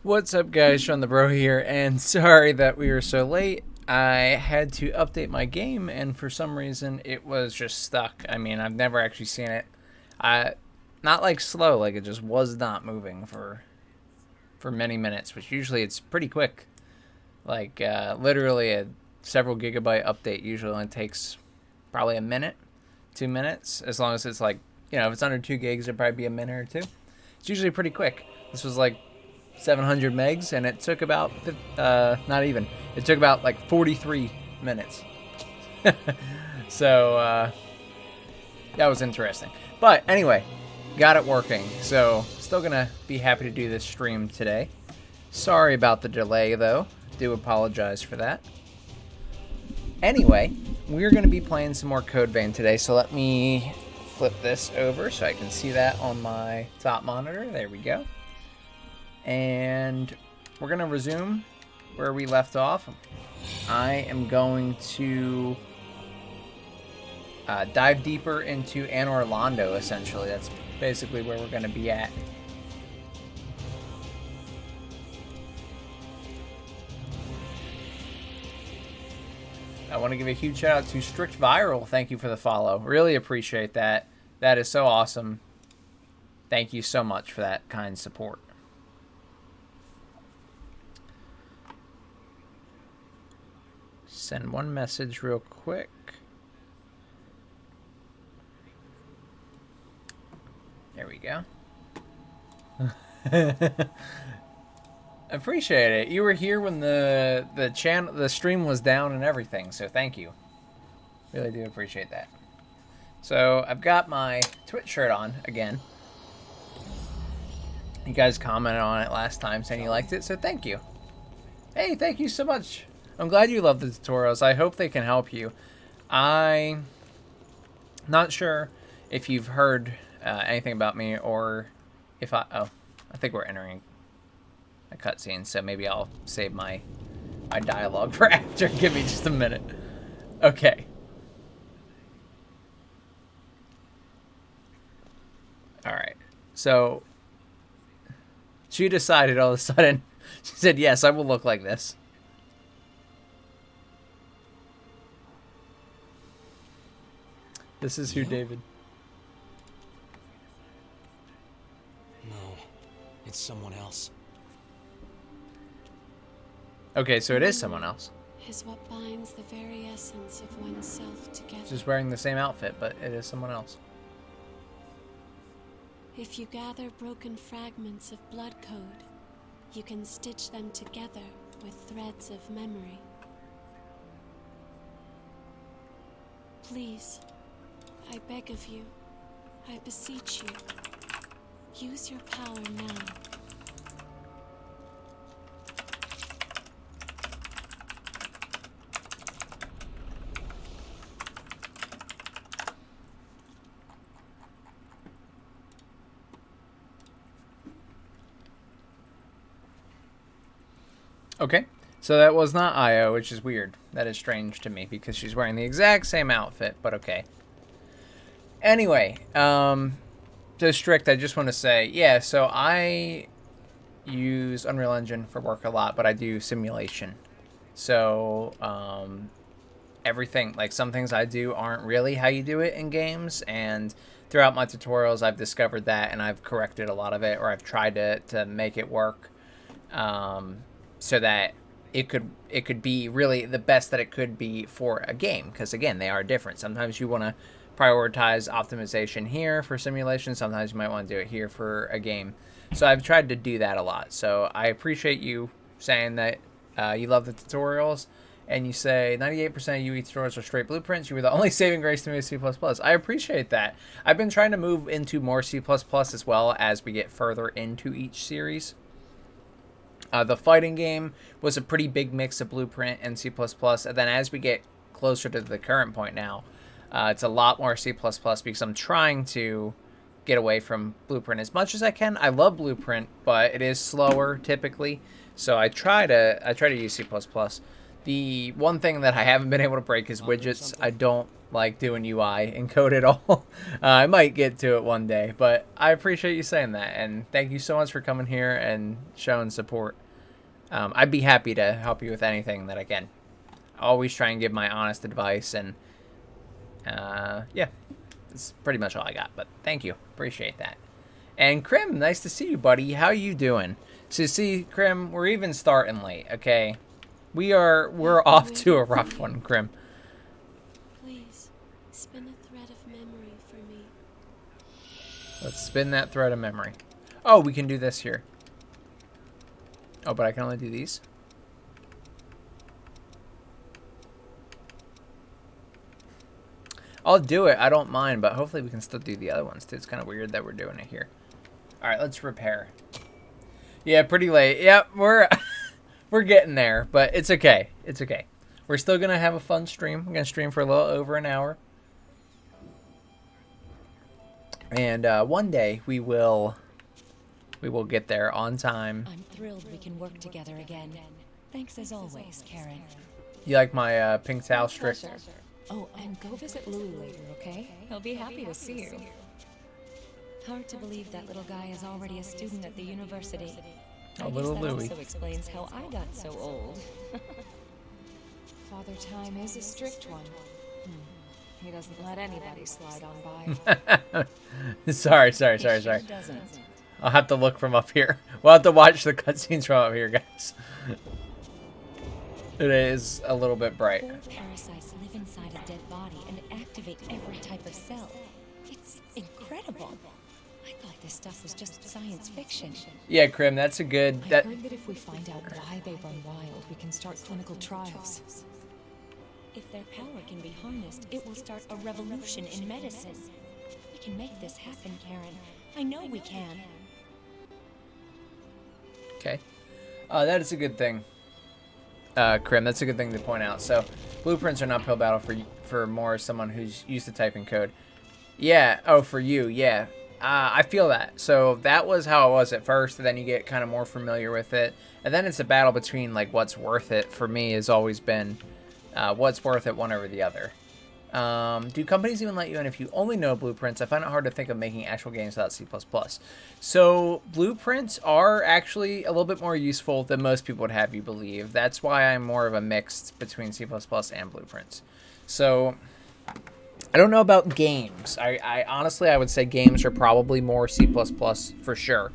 What's up, guys? Shawnthebro here, and sorry that we were so late. I had to update my game, and for some reason, it was just stuck. I mean, I've never actually seen it. I, not like slow, like it just was not moving for many minutes, which usually it's pretty quick. Like literally a several gigabyte update usually only takes probably a minute, 2 minutes, as long as it's like if it's under 2 gigs, it'd probably be a minute or two. It's usually pretty quick. This was like 700 megs, and it took about not even. It took about like 43 minutes. So that was interesting. But anyway, got it working. So still gonna be happy to do this stream today. Sorry about the delay, though. Do apologize for that. Anyway, we're gonna be playing some more Code Vein today. So let me flip this over so I can see that on my top monitor. There we go. And we're going to resume where we left off. I am going to dive deeper into Anne Orlando, essentially. That's basically where we're going to be at. I want to give a huge shout out to Strict Viral. Thank you for the follow. Really appreciate that. That is so awesome. Thank you so much for that kind support. Send one message real quick. There we go. Appreciate it. You were here when the stream was down and everything, so thank you. Really do appreciate that. So I've got my Twitch shirt on again. You guys commented on it last time saying you liked it, so thank you. Hey, thank you so much. I'm glad you love the tutorials. I hope they can help you. I'm not sure if you've heard anything about me, or if I think we're entering a cutscene, so maybe I'll save my dialogue for after. Give me just a minute. Okay. Alright. So she decided all of a sudden, she said, yes, I will look like this. This is who, David? No, it's someone else. Okay, so it is someone else. Is what binds the very essence of oneself together. Just wearing the same outfit, but it is someone else. If you gather broken fragments of blood code, you can stitch them together with threads of memory. Please, I beg of you, I beseech you, use your power now. Okay, so that was not Io, which is weird. That is strange to me because she's wearing the exact same outfit, but okay. Anyway, to Strict, I just want to say, yeah, so I use Unreal Engine for work a lot, but I do simulation. So, everything, like some things I do aren't really how you do it in games, and throughout my tutorials, I've discovered that, and I've corrected a lot of it, or I've tried to make it work, so that it could be really the best that it could be for a game, because again, they are different. Sometimes you want to prioritize optimization here for simulation. Sometimes you might want to do it here for a game. So I've tried to do that a lot. So I appreciate you saying that you love the tutorials, and you say 98% of UE tutorials are straight blueprints. You were the only saving grace to me with C++. I appreciate that. I've been trying to move into more C++ as well as we get further into each series. The fighting game was a pretty big mix of Blueprint and C++, and then as we get closer to the current point now, it's a lot more C++ because I'm trying to get away from Blueprint as much as I can. I love Blueprint, but it is slower typically, so I try to use C++. The one thing that I haven't been able to break is widgets. I don't like doing UI in code at all. I might get to it one day, but I appreciate you saying that, and thank you so much for coming here and showing support. I'd be happy to help you with anything that I can. I always try and give my honest advice, and yeah, that's pretty much all I got, but thank you. Appreciate that. And Krim, nice to see you, buddy. How you doing? So see, Krim, we're even starting late, okay? We're off to a rough one, Krim. Please, spin a thread of memory for me. Let's spin that thread of memory. Oh, we can do this here. Oh, but I can only do these? I'll do it. I don't mind, but hopefully we can still do the other ones, too. It's kind of weird that we're doing it here. All right, let's repair. Yeah, pretty late. Yep, we're getting there, but it's okay. It's okay. We're still going to have a fun stream. We're going to stream for a little over an hour. And one day we will get there on time. I'm thrilled we can work together again. Thanks as always, Karen. You like my pink towel strip? Oh, and go visit Louis later, okay? He'll be happy to see you. Hard to believe that little guy is already a student at the university. Oh, little I guess that Louis. also explains how I got so old. Father Time is a strict one. He doesn't let anybody slide on by. Sorry. He sure doesn't. I'll have to look from up here. We'll have to watch the cutscenes from up here, guys. It is a little bit bright. 4 parasites live inside a dead body and activate every type of cell. It's incredible. I thought this stuff was just science fiction. Yeah, Krim, that's a good... I heard that if we find out why they run wild, we can start clinical trials. If their power can be harnessed, it will start a revolution in medicine. We can make this happen, Karen. I know we can. Okay. That is a good thing. Krim, that's a good thing to point out. So, blueprints are an uphill battle for more someone who's used to typing code. Yeah. Oh, for you. Yeah. I feel that. So that was how it was at first. And then you get kind of more familiar with it. And then it's a battle between, like, what's worth it. For me, has always been what's worth it one over the other. Do companies even let you in if you only know blueprints? I find it hard to think of making actual games without C++. So blueprints are actually a little bit more useful than most people would have you believe. That's why I'm more of a mix between C++ and blueprints. So I don't know about games. I honestly, I would say games are probably more C++ for sure.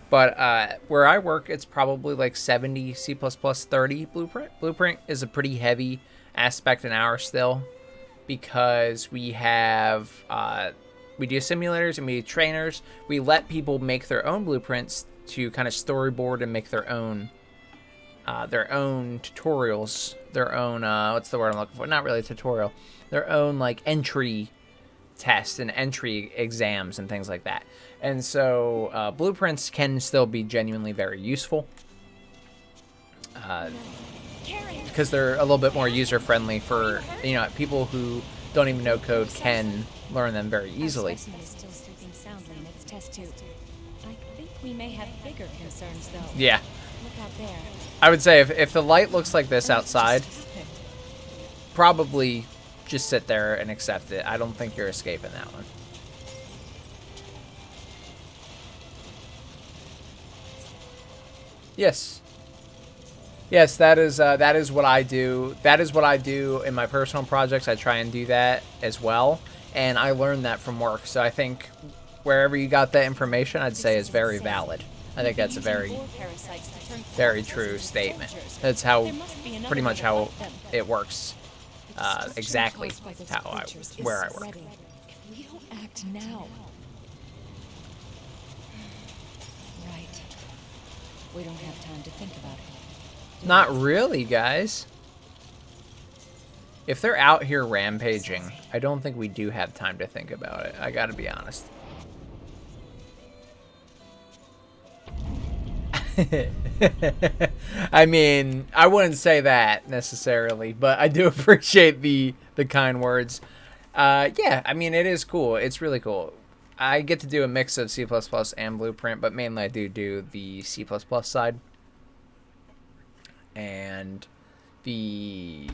But where I work, it's probably like 70 C++, 30 blueprint. Blueprint is a pretty heavy aspect in ours still, because we have we do simulators and we do trainers. We let people make their own blueprints to kind of storyboard and make their own tutorials, their own what's the word I'm looking for? Not really a tutorial. Their own like entry tests and entry exams and things like that. And so blueprints can still be genuinely very useful. Because they're a little bit more user-friendly for, people who don't even know code can learn them very easily. Our specimen is still sleeping soundly in its test tube. I think we may have bigger concerns, though. Yeah. Look out there. I would say if the light looks like this outside, probably just sit there and accept it. I don't think you're escaping that one. Yes. Yes, that is what I do. That is what I do in my personal projects. I try and do that as well, and I learned that from work. So I think wherever you got that information, I'd say is very valid. I think that's a very, very true statement. That's how, pretty much how it works. Exactly where I work. If we don't act now. Right. We don't have time to think about it. Not really, guys. If they're out here rampaging, I don't think we do have time to think about it. I gotta be honest. I mean, I wouldn't say that necessarily, but I do appreciate the kind words. Yeah, I mean, it is cool. It's really cool. I get to do a mix of C++ and Blueprint, but mainly I do the C++ side. And the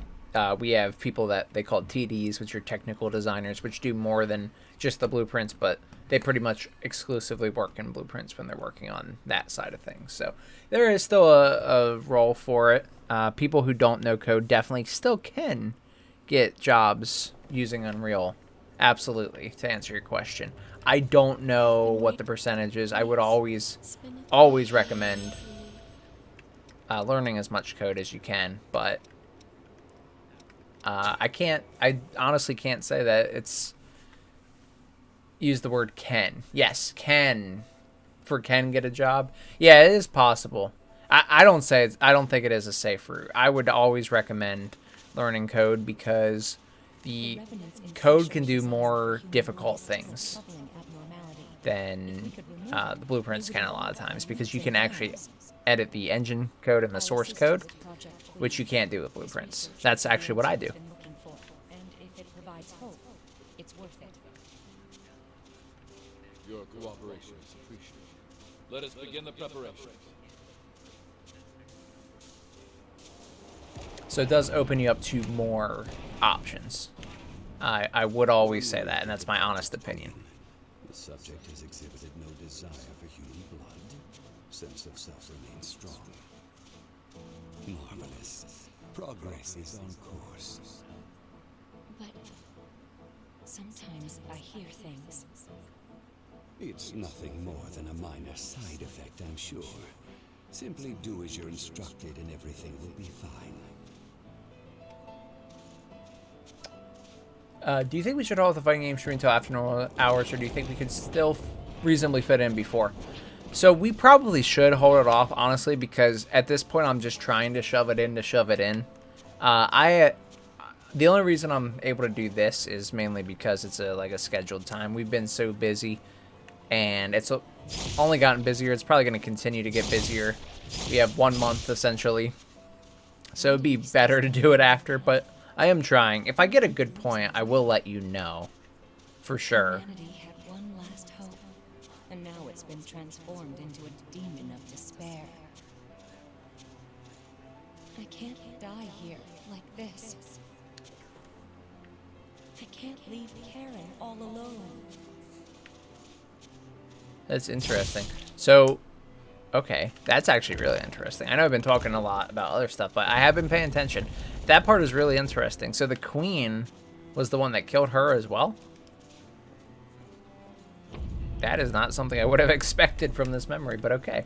we have people that they call TDs, which are technical designers, which do more than just the blueprints, but they pretty much exclusively work in blueprints when they're working on that side of things. So there is still a role for it. People who don't know code definitely still can get jobs using Unreal. Absolutely, to answer your question. I don't know what the percentage is. I would always recommend learning as much code as you can, but I honestly can't say that it's, use the word can. Yes, can get a job. Yeah, it is possible. I don't think it is a safe route. I would always recommend learning code because the code can do more difficult things than the blueprints can a lot of times, because you can actually edit the engine code and the source code, which you can't do with blueprints. That's actually what I do. Your cooperation is appreciated. Let us begin the preparations. So it does open you up to more options. I would always say that, and that's my honest opinion. The subject has exhibited no desire for human blood. Sense of self remains strong. Marvelous. Progress is on course. But sometimes I hear things. It's nothing more than a minor side effect, I'm sure. Simply do as you're instructed and everything will be fine. Do you think we should hold the fighting game stream until after normal hours, or do you think we could still reasonably fit in before? So we probably should hold it off, honestly, because at this point I'm just trying to shove it in to shove it in. The only reason I'm able to do this is mainly because it's like a scheduled time. We've been so busy, and it's only gotten busier. It's probably going to continue to get busier. We have 1 month essentially, so it'd be better to do it after, but I am trying. If I get a good point, I will let you know for sure. Humanity had one last hope, and now it's been transformed into a demon of despair. I can't die here like this. I can't leave Karen all alone. That's interesting. So, okay, that's actually really interesting. I know I've been talking a lot about other stuff, but I have been paying attention. That part is really interesting. So the queen was the one that killed her as well? That is not something I would have expected from this memory, but okay.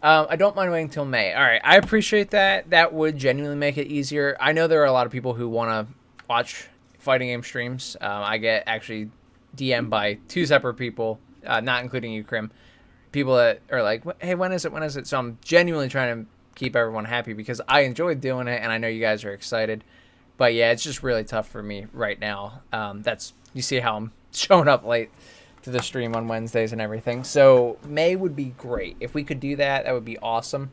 I don't mind waiting till May. All right, I appreciate that. That would genuinely make it easier. I know there are a lot of people who want to watch fighting game streams. I get actually DM'd by 2 separate people, not including you, Krim. People that are like, hey, when is it? When is it? So I'm genuinely trying to keep everyone happy because I enjoyed doing it, and I know you guys are excited. But yeah, it's just really tough for me right now. You see how I'm showing up late to the stream on Wednesdays and everything. So May would be great. If we could do that, that would be awesome.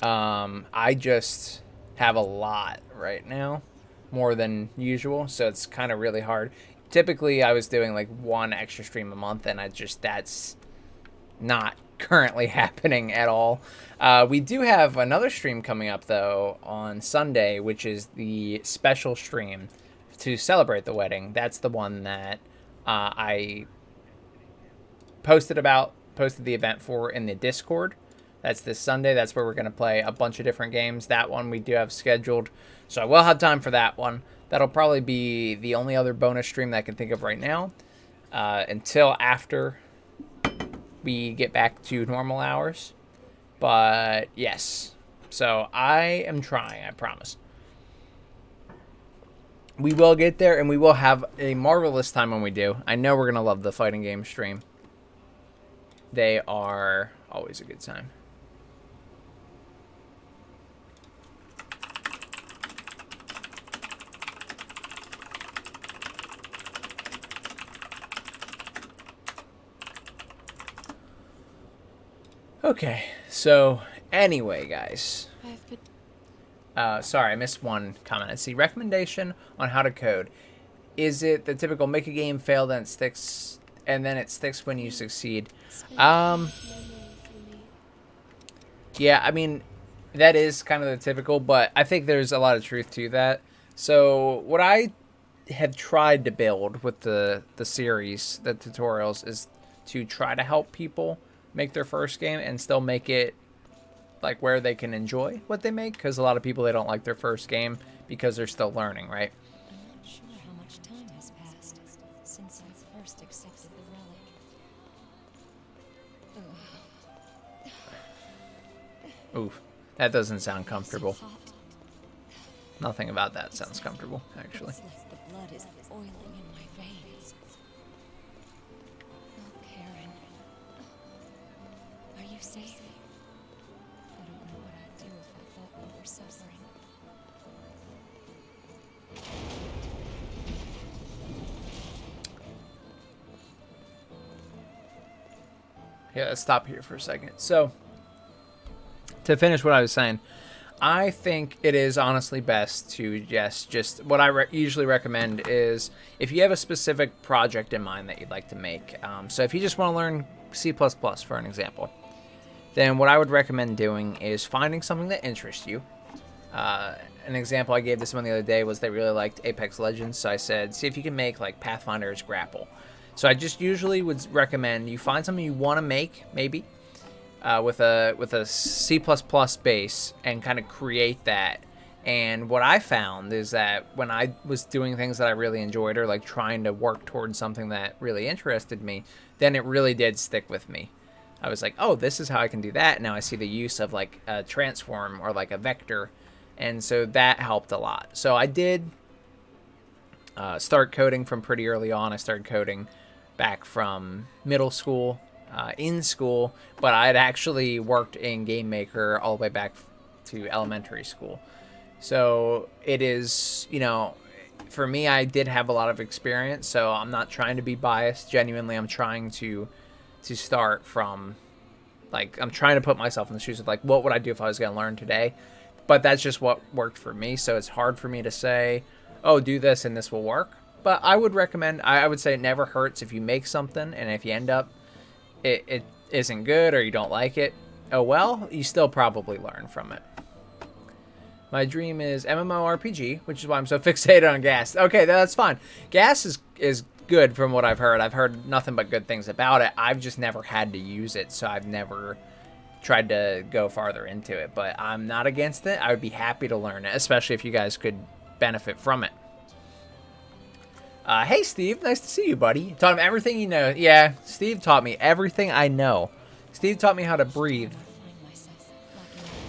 I just have a lot right now, more than usual, so it's kind of really hard. Typically, I was doing like 1 extra stream a month, and that's not currently happening at all. We do have another stream coming up, though, on Sunday, which is the special stream to celebrate the wedding. That's the one that I posted the event for in the Discord. That's this Sunday. That's where we're going to play a bunch of different games. That one we do have scheduled, so I will have time for that one. That'll probably be the only other bonus stream that I can think of right now, until after we get back to normal hours. But yes, so I am trying, I promise. We will get there, and we will have a marvelous time when we do. I know we're going to love the fighting game stream. They are always a good time. Okay, so anyway, guys. Sorry, I missed one comment. Let's see. Recommendation on how to code. Is it the typical make a game, fail, then it sticks, and then it sticks when you succeed? Yeah, I mean, that is kind of the typical, but I think there's a lot of truth to that. So what I have tried to build with the series, the tutorials, is to try to help people make their first game and still make it like where they can enjoy what they make, because a lot of people, they don't like their first game because they're still learning, right? I'm not sure how much time has passed since I first accepted the relic. Oof, that doesn't sound So comfortable. hot. Nothing about that sounds comfortable, actually. It's like the blood is boiling in my veins. Oh, Karen. Are you safe? I don't know what I'd do if I thought you were suffering. Yeah, let's stop here for a second. So, to finish what I was saying, I think it is honestly best to just what I usually recommend is if you have a specific project in mind that you'd like to make. So if you just want to learn C++, for an example, then what I would recommend doing is finding something that interests you. An example I gave to someone the other day was they really liked Apex Legends, so I said, see if you can make like Pathfinder's Grapple. So I just usually would recommend you find something you want to make, maybe, with a C++ base, and kind of create that. And what I found is that when I was doing things that I really enjoyed, or like trying to work towards something that really interested me, then it really did stick with me. I was like, oh, this is how I can do that. Now I see the use of like a transform or like a vector. And so that helped a lot. So I did start coding from pretty early on. I started coding back from middle school, in school, but I had actually worked in Game Maker all the way back to elementary school. So it is, you know, for me, I did have a lot of experience, so I'm not trying to be biased. Genuinely, I'm trying to start from, like, I'm trying to put myself in the shoes of, like, what would I do if I was going to learn today? But that's just what worked for me, so it's hard for me to say, oh, do this and this will work. But I would recommend, I would say it never hurts if you make something, and if you end up, it isn't good or you don't like it, oh well, you still probably learn from it. My dream is MMORPG, which is why I'm so fixated on Gas. Okay, that's fine. Gas is good from what I've heard. I've heard nothing but good things about it. I've just never had to use it, so I've never tried to go farther into it. But I'm not against it. I would be happy to learn it, especially if you guys could benefit from it. Hey, Steve. Nice to see you, buddy. Taught him everything you know. Yeah, Steve taught me everything I know. Steve taught me how to breathe. I find myself locking out of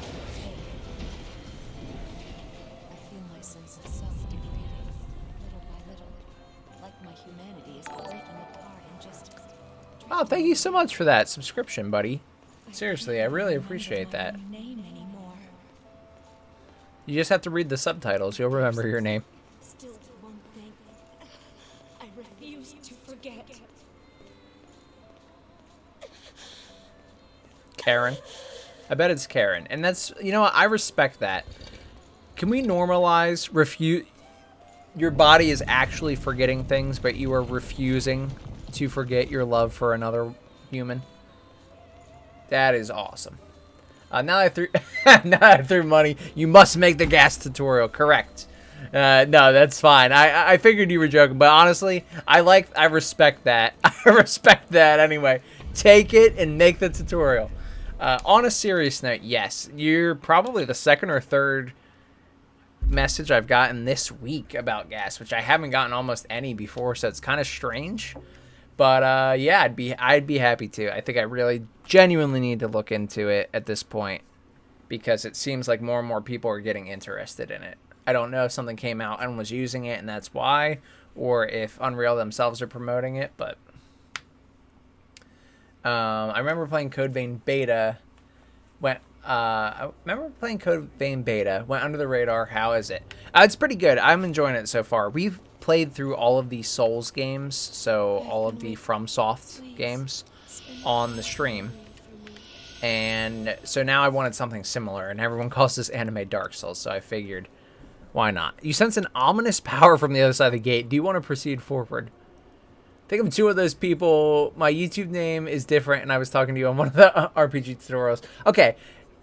I feel my sense of self degrading, little by little, like my humanity is breaking apart and just... Oh, thank you so much for that subscription, buddy. Seriously, I really appreciate that. Name anymore. You just have to read the subtitles. You'll remember your name. Still one thing. I refuse to forget. Karen. I bet it's Karen. And that's, you know what, I respect that. Can we normalize your body is actually forgetting things, but you are refusing to forget your love for another human? That is awesome. Now I threw money. You must make the Gas tutorial. Correct. No, that's fine. I figured you were joking, but honestly, I respect that. I respect that anyway. Take it and make the tutorial. On a serious note, yes, you're probably the second or third message I've gotten this week about Gas, which I haven't gotten almost any before, so it's kind of strange. But yeah, I'd be happy to. I think I really genuinely need to look into it at this point, because it seems like more and more people are getting interested in it. I don't know if something came out and was using it and that's why, or if Unreal themselves are promoting it, but I remember playing Code Vein Beta. Went under the radar. How is it? It's pretty good. I'm enjoying it so far. We've played through all of the Souls games, so all of the FromSoft games on the stream. And so now I wanted something similar, and everyone calls this anime Dark Souls, so I figured, why not? You sense an ominous power from the other side of the gate. Do you want to proceed forward? I think I'm two of those people. My YouTube name is different, and I was talking to you on one of the RPG tutorials. Okay,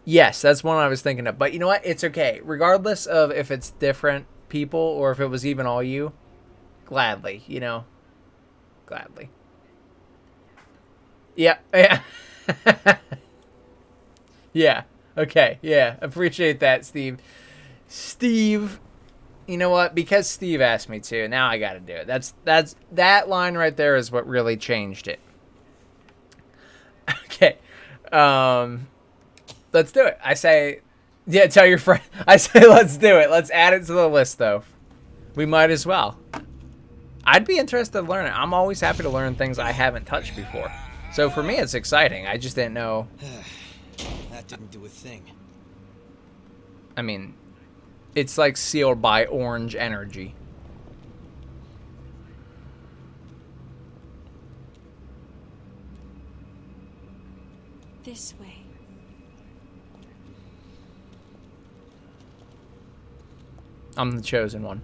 Yes, that's one I was thinking of. But you know what? It's okay. Regardless of if it's different people or if it was even all you, gladly, you know? Gladly. Yeah. Yeah. Yeah. Okay. Yeah. Appreciate that, Steve. Steve, you know what? Because Steve asked me to, now I got to do it. That line right there is what really changed it. Okay. Let's do it. I say, yeah, tell your friend. I say, let's do it. Let's add it to the list, though. We might as well. I'd be interested in learning. I'm always happy to learn things I haven't touched before. So for me, it's exciting. I just didn't know. That didn't do a thing. I mean, it's like sealed by orange energy. This way. I'm the chosen one.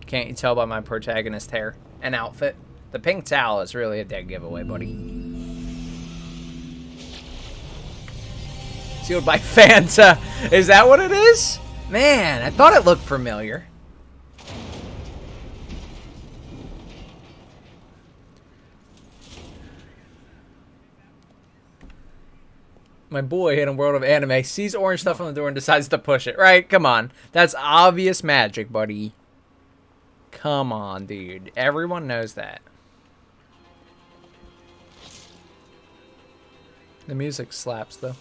Can't you tell by my protagonist hair and outfit? The pink towel is really a dead giveaway, buddy. Sealed by Fanta. Is that what it is? Man, I thought it looked familiar. My boy in a world of anime sees orange stuff on the door and decides to push it. Right? Come on. That's obvious magic, buddy. Come on, dude. Everyone knows that. The music slaps, though.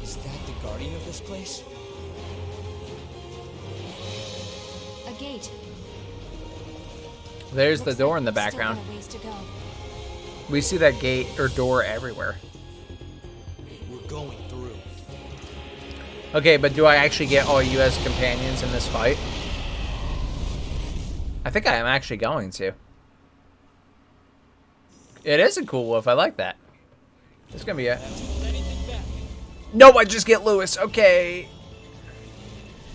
Is that the guardian of this place? A gate. There's the Looks door like in the we've still background. got a ways to go. We see that gate or door everywhere. We're going through. Okay, but do I actually get all you as companions in this fight? I think I am actually going to. It is a cool wolf. I like that. It's going to be a... Nope, I just get Lewis. Okay.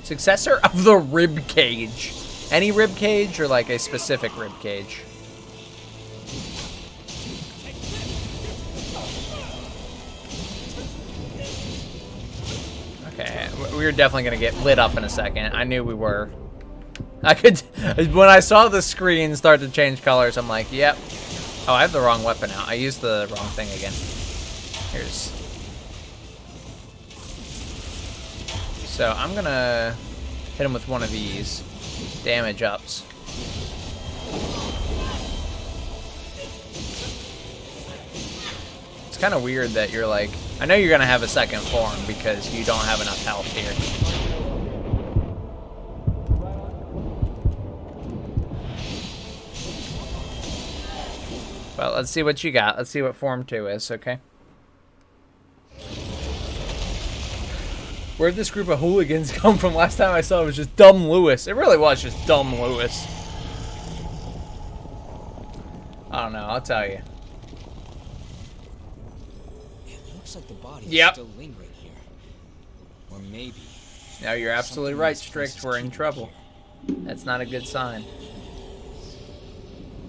Successor of the Ribcage. Any Ribcage or like a specific Ribcage? Okay, we were definitely going to get lit up in a second. I knew we were. I could... When I saw the screen start to change colors, I'm like, yep. Oh, I have the wrong weapon out. I used the wrong thing again. Here's... So I'm going to hit him with one of these. Damage ups. It's kind of weird that you're like... I know you're going to have a second form because you don't have enough health here. Well, let's see what you got. Let's see what form 2 is, okay? Where'd this group of hooligans come from? Last time I saw it was just dumb Lewis. It really was just dumb Lewis. I don't know, I'll tell you. It looks like the body Yep. is still lingering here. Or maybe. No, you're absolutely right, Strict. We're in trouble. That's not a good sign.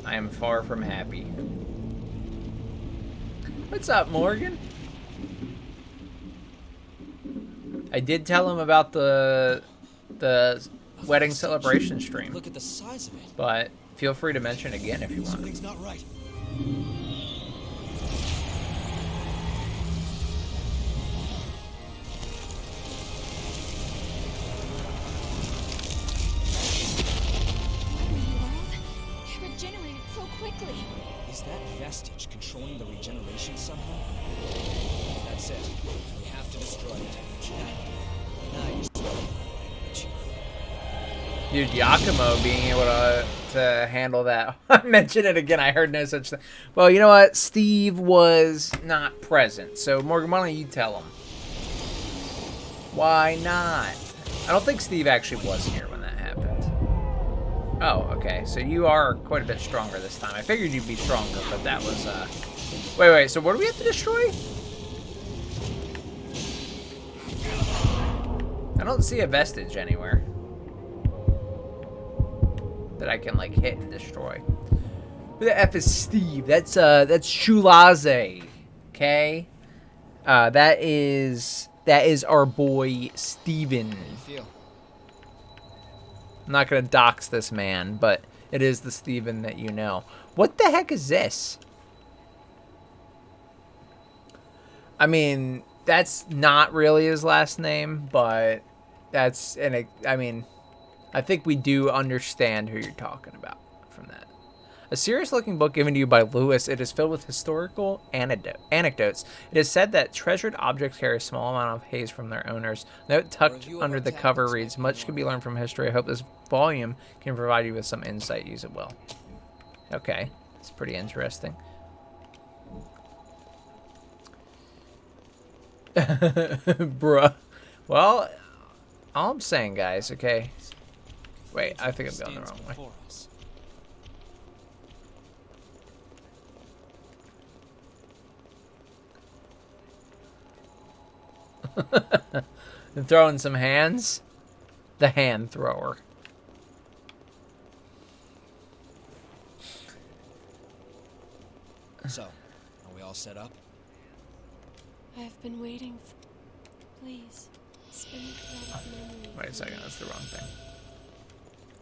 I am far from happy. What's up, Morgan? I did tell him about the wedding celebration stream, Look at the size of it. but feel free to mention it again if you want. Something's not right. It regenerated so quickly. Is that vestige controlling the regeneration somehow? That's it. We have to destroy it. Now you're speaking my language. Dude, Yakumo being able to handle that. Mention it again. I heard no such thing. Well, you know what? Steve was not present. So, Morgan, why don't you tell him? Why not? I don't think Steve actually was here when that happened. Oh, okay. So you are quite a bit stronger this time. I figured you'd be stronger, but that was, Wait. So what do we have to destroy? I don't see a vestige anywhere that I can like hit and destroy. Who the F is Steve? That's Shulaze. Okay? That is our boy Steven. How do you feel? I'm not gonna dox this man, but it is the Steven that you know. What the heck is this? I mean, that's not really his last name, but that's I mean, I think we do understand who you're talking about from that. A serious-looking book given to you by Lewis. It is filled with historical anecdotes. It is said that treasured objects carry a small amount of haze from their owners. Note tucked under the cover reads, "Much can be learned from history. I hope this volume can provide you with some insight. Use it well." Okay, it's pretty interesting. Bruh. Well, all I'm saying, guys, okay? Wait, I think I'm going the wrong way. And throwing some hands. The hand thrower. So, are we all set up? I've been waiting for... Please, spin the thread of memory. Wait a second, that's the wrong thing.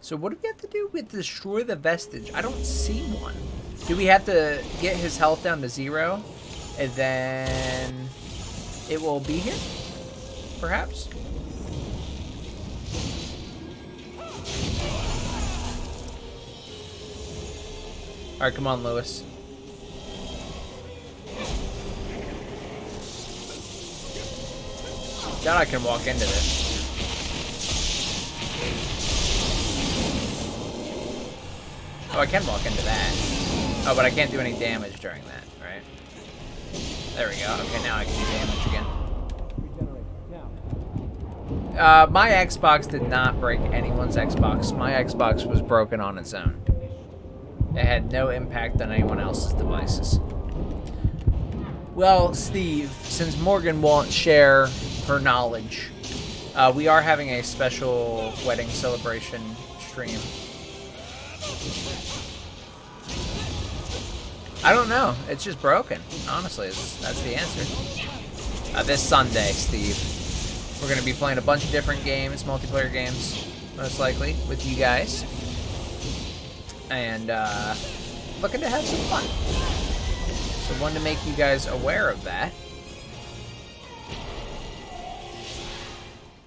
So what do we have to do with destroy the vestige? I don't see one. Do we have to get his health down to 0? And then it will be here? Perhaps? Alright, come on, Lewis. Doubt I can walk into this. Oh, I can walk into that. Oh, but I can't do any damage during that, right? There we go. Okay, now I can do damage again. My Xbox did not break anyone's Xbox. My Xbox was broken on its own. It had no impact on anyone else's devices. Well, Steve, since Morgan won't share her knowledge, we are having a special wedding celebration stream. I don't know. It's just broken. Honestly, that's the answer. This Sunday, Steve, we're going to be playing a bunch of different games, multiplayer games, most likely, with you guys. And looking to have some fun. So wanted to make you guys aware of that.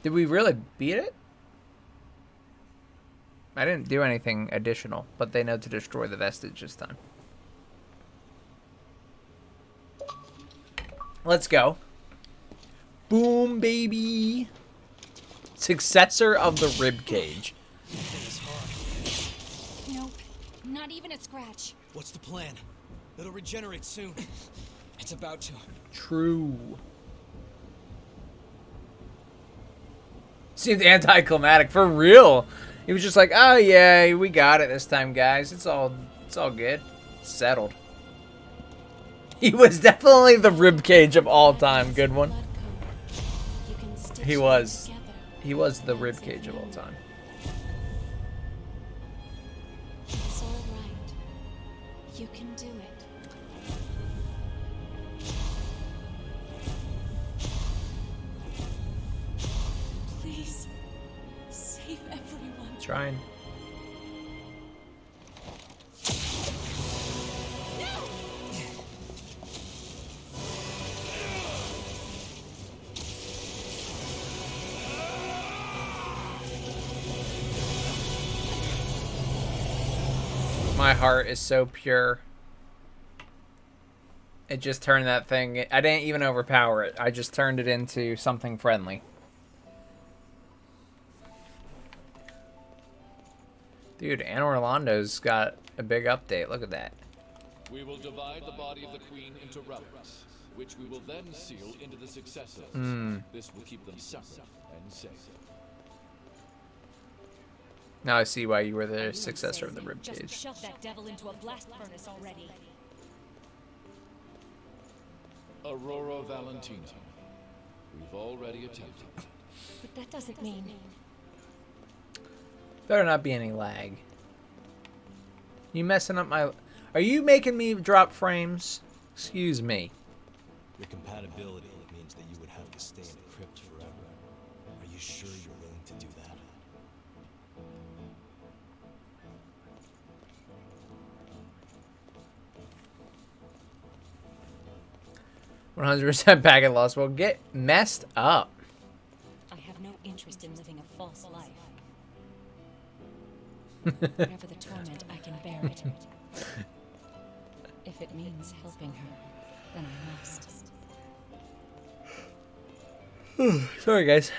Did we really beat it? I didn't do anything additional, but they know to destroy the vestige this time. Let's go. Boom, baby. Successor of the Ribcage. Nope, not even a scratch. What's the plan? It'll regenerate soon. It's about to. True. Seemed anticlimactic for real. He was just like, "Oh yeah, we got it this time, guys. It's all good. Settled." He was definitely the Ribcage of all time. Good one. He was. He was the Ribcage of all time. It's all right. You can do it. Please, save everyone. Trying. My heart is so pure. It just turned that thing. I didn't even overpower it. I just turned it into something friendly. Dude, Anne Orlando's got a big update. Look at that. We will divide the body of the queen into relics, which we will then seal into the successors. This will keep them separate and safe. Now I see why you were the successor of the Just Ribcage. shove that devil into a blast furnace already. Aurora Valentina. We've already attempted. But that doesn't mean... Better not be any lag. You messing up my... Are you making me drop frames? Excuse me. Your compatibility means that you would have to stay in a crypt forever. Are you sure you're willing to do that? 100% packet loss. Well, get messed up. I have no interest in living a false life. Whatever the torment, I can bear it. If it means helping her, then I must. Sorry, guys.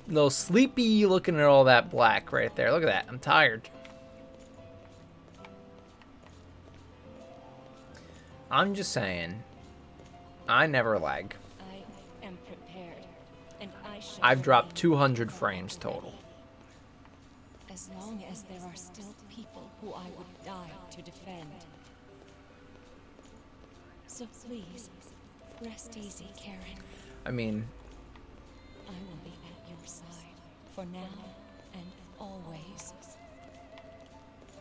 A little sleepy looking at all that black right there. Look at that. I'm tired. I'm just saying. I never lag. I am prepared, and I shall... I've dropped 200 frames total. As long as there are still people who I would die to defend. So please, rest easy, Karen. I mean... I will be at your side, for now and always.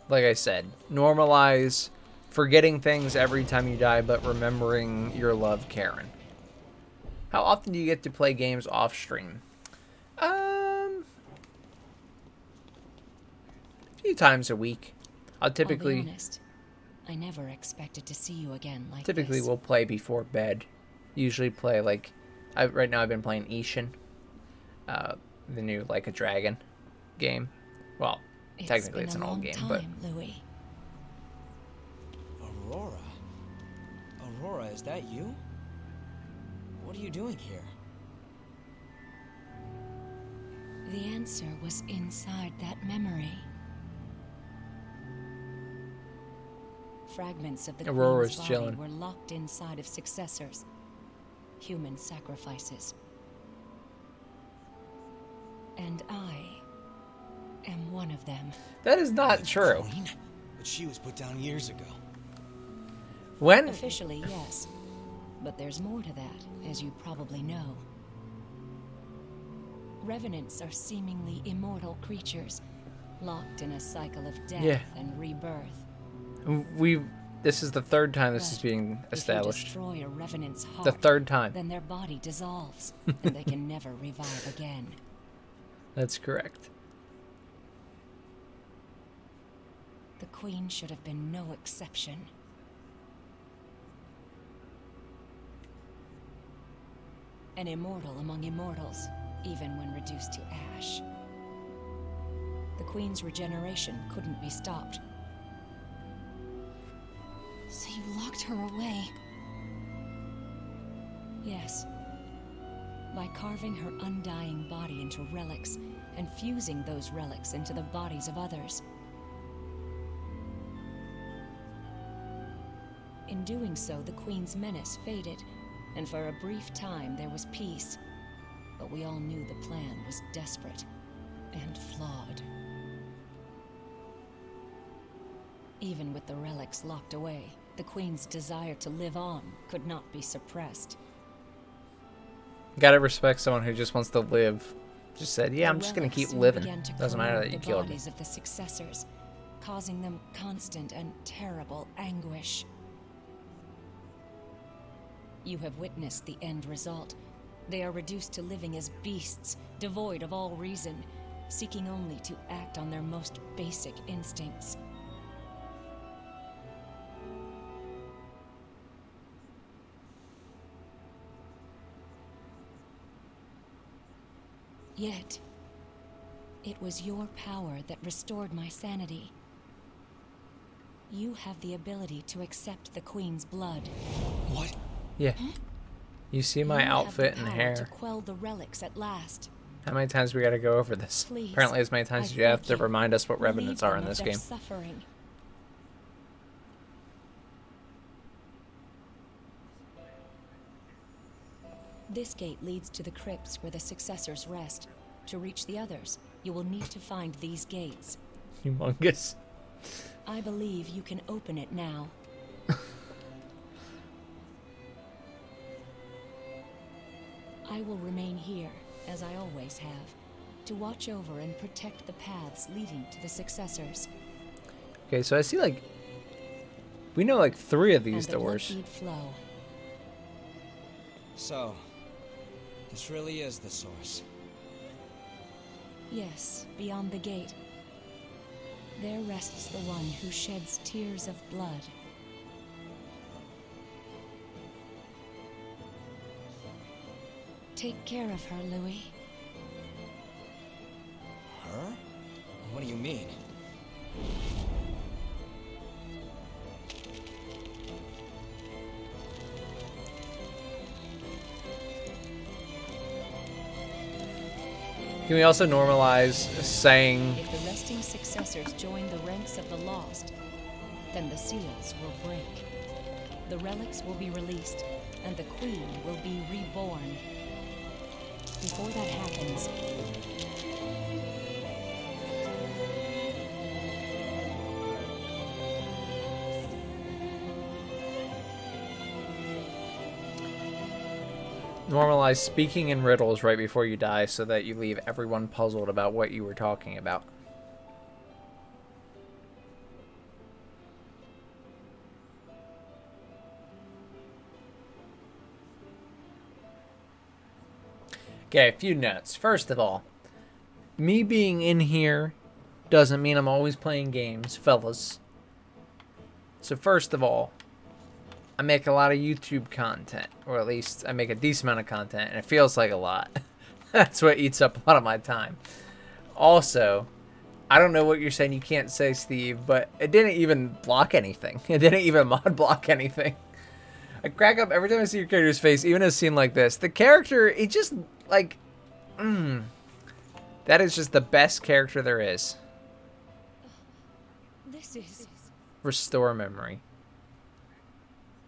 Like I said, normalize forgetting things every time you die, but remembering your love, Karen. How often do you get to play games off stream? A few times a week. I'll typically... I'll be honest, I never expected to see you again like Typically, this. we'll play before bed. Usually play, like... right now I've been playing Ishin. The new Like a Dragon game. Well, technically it's an old game, but... Louis. Aurora? Aurora, is that you? What are you doing here? The answer was inside that memory. Fragments of the Aurora's Queen's chilling. body were locked inside of Successors. Human sacrifices. And I am one of them. That is not true. Queen? But she was put down years ago. When? Officially, yes. But there's more to that, as you probably know. Revenants are seemingly immortal creatures, locked in a cycle of death and rebirth. This is the third time this is But being established. If you destroy a revenant's heart, The third time. then their body dissolves, and they can never revive again. That's correct. The Queen should have been no exception. An immortal among immortals, even when reduced to ash. The Queen's regeneration couldn't be stopped. So you locked her away. Yes. By carving her undying body into relics and fusing those relics into the bodies of others. In doing so, the Queen's menace faded, and for a brief time there was peace. But we all knew the plan was desperate and flawed. Even with the relics locked away, the Queen's desire to live on could not be suppressed. Gotta respect someone who just wants to live. Just said, yeah, The I'm just gonna relics keep soon living. began to Doesn't matter corrode that you the killed me. bodies of the Successors, causing them constant and terrible anguish. You have witnessed the end result. They are reduced to living as beasts, devoid of all reason, seeking only to act on their most basic instincts. Yet, it was your power that restored my sanity. You have the ability to accept the Queen's blood. What? Yeah. You see my You have outfit the and power hair. to quell the relics at last. How many times we gotta go over this? Please, Apparently as many times I as you have beg to you, remind us what relieve revenants are them in of this their game. Suffering. This gate leads to the crypts where the Successors rest. To reach the others, you will need to find these gates. Humongous. I believe you can open it now. I will remain here as I always have, to watch over and protect the paths leading to the successors. Okay, so I see like we know like 3 of these And the doors. blood flow. So, this really is the source. Yes, beyond the gate. There rests the one who sheds tears of blood. Take care of her, Louis. Her? What do you mean? Can we also normalize saying If the resting successors join the ranks of the lost, then the seals will break. The relics will be released, and the Queen will be reborn. Before that happens, normalize speaking in riddles right before you die so that you leave everyone puzzled about what you were talking about. Okay, a few notes. First of all, me being in here doesn't mean I'm always playing games, fellas. So first of all, I make a lot of YouTube content, or at least I make a decent amount of content, and it feels like a lot. That's what eats up a lot of my time. Also, I don't know what you're saying you can't say, Steve, but it didn't even block anything. It didn't even mod block anything. I crack up every time I see your character's face, even in a scene like this. The character, it just, like, that is just the best character there is. this is... Restore memory.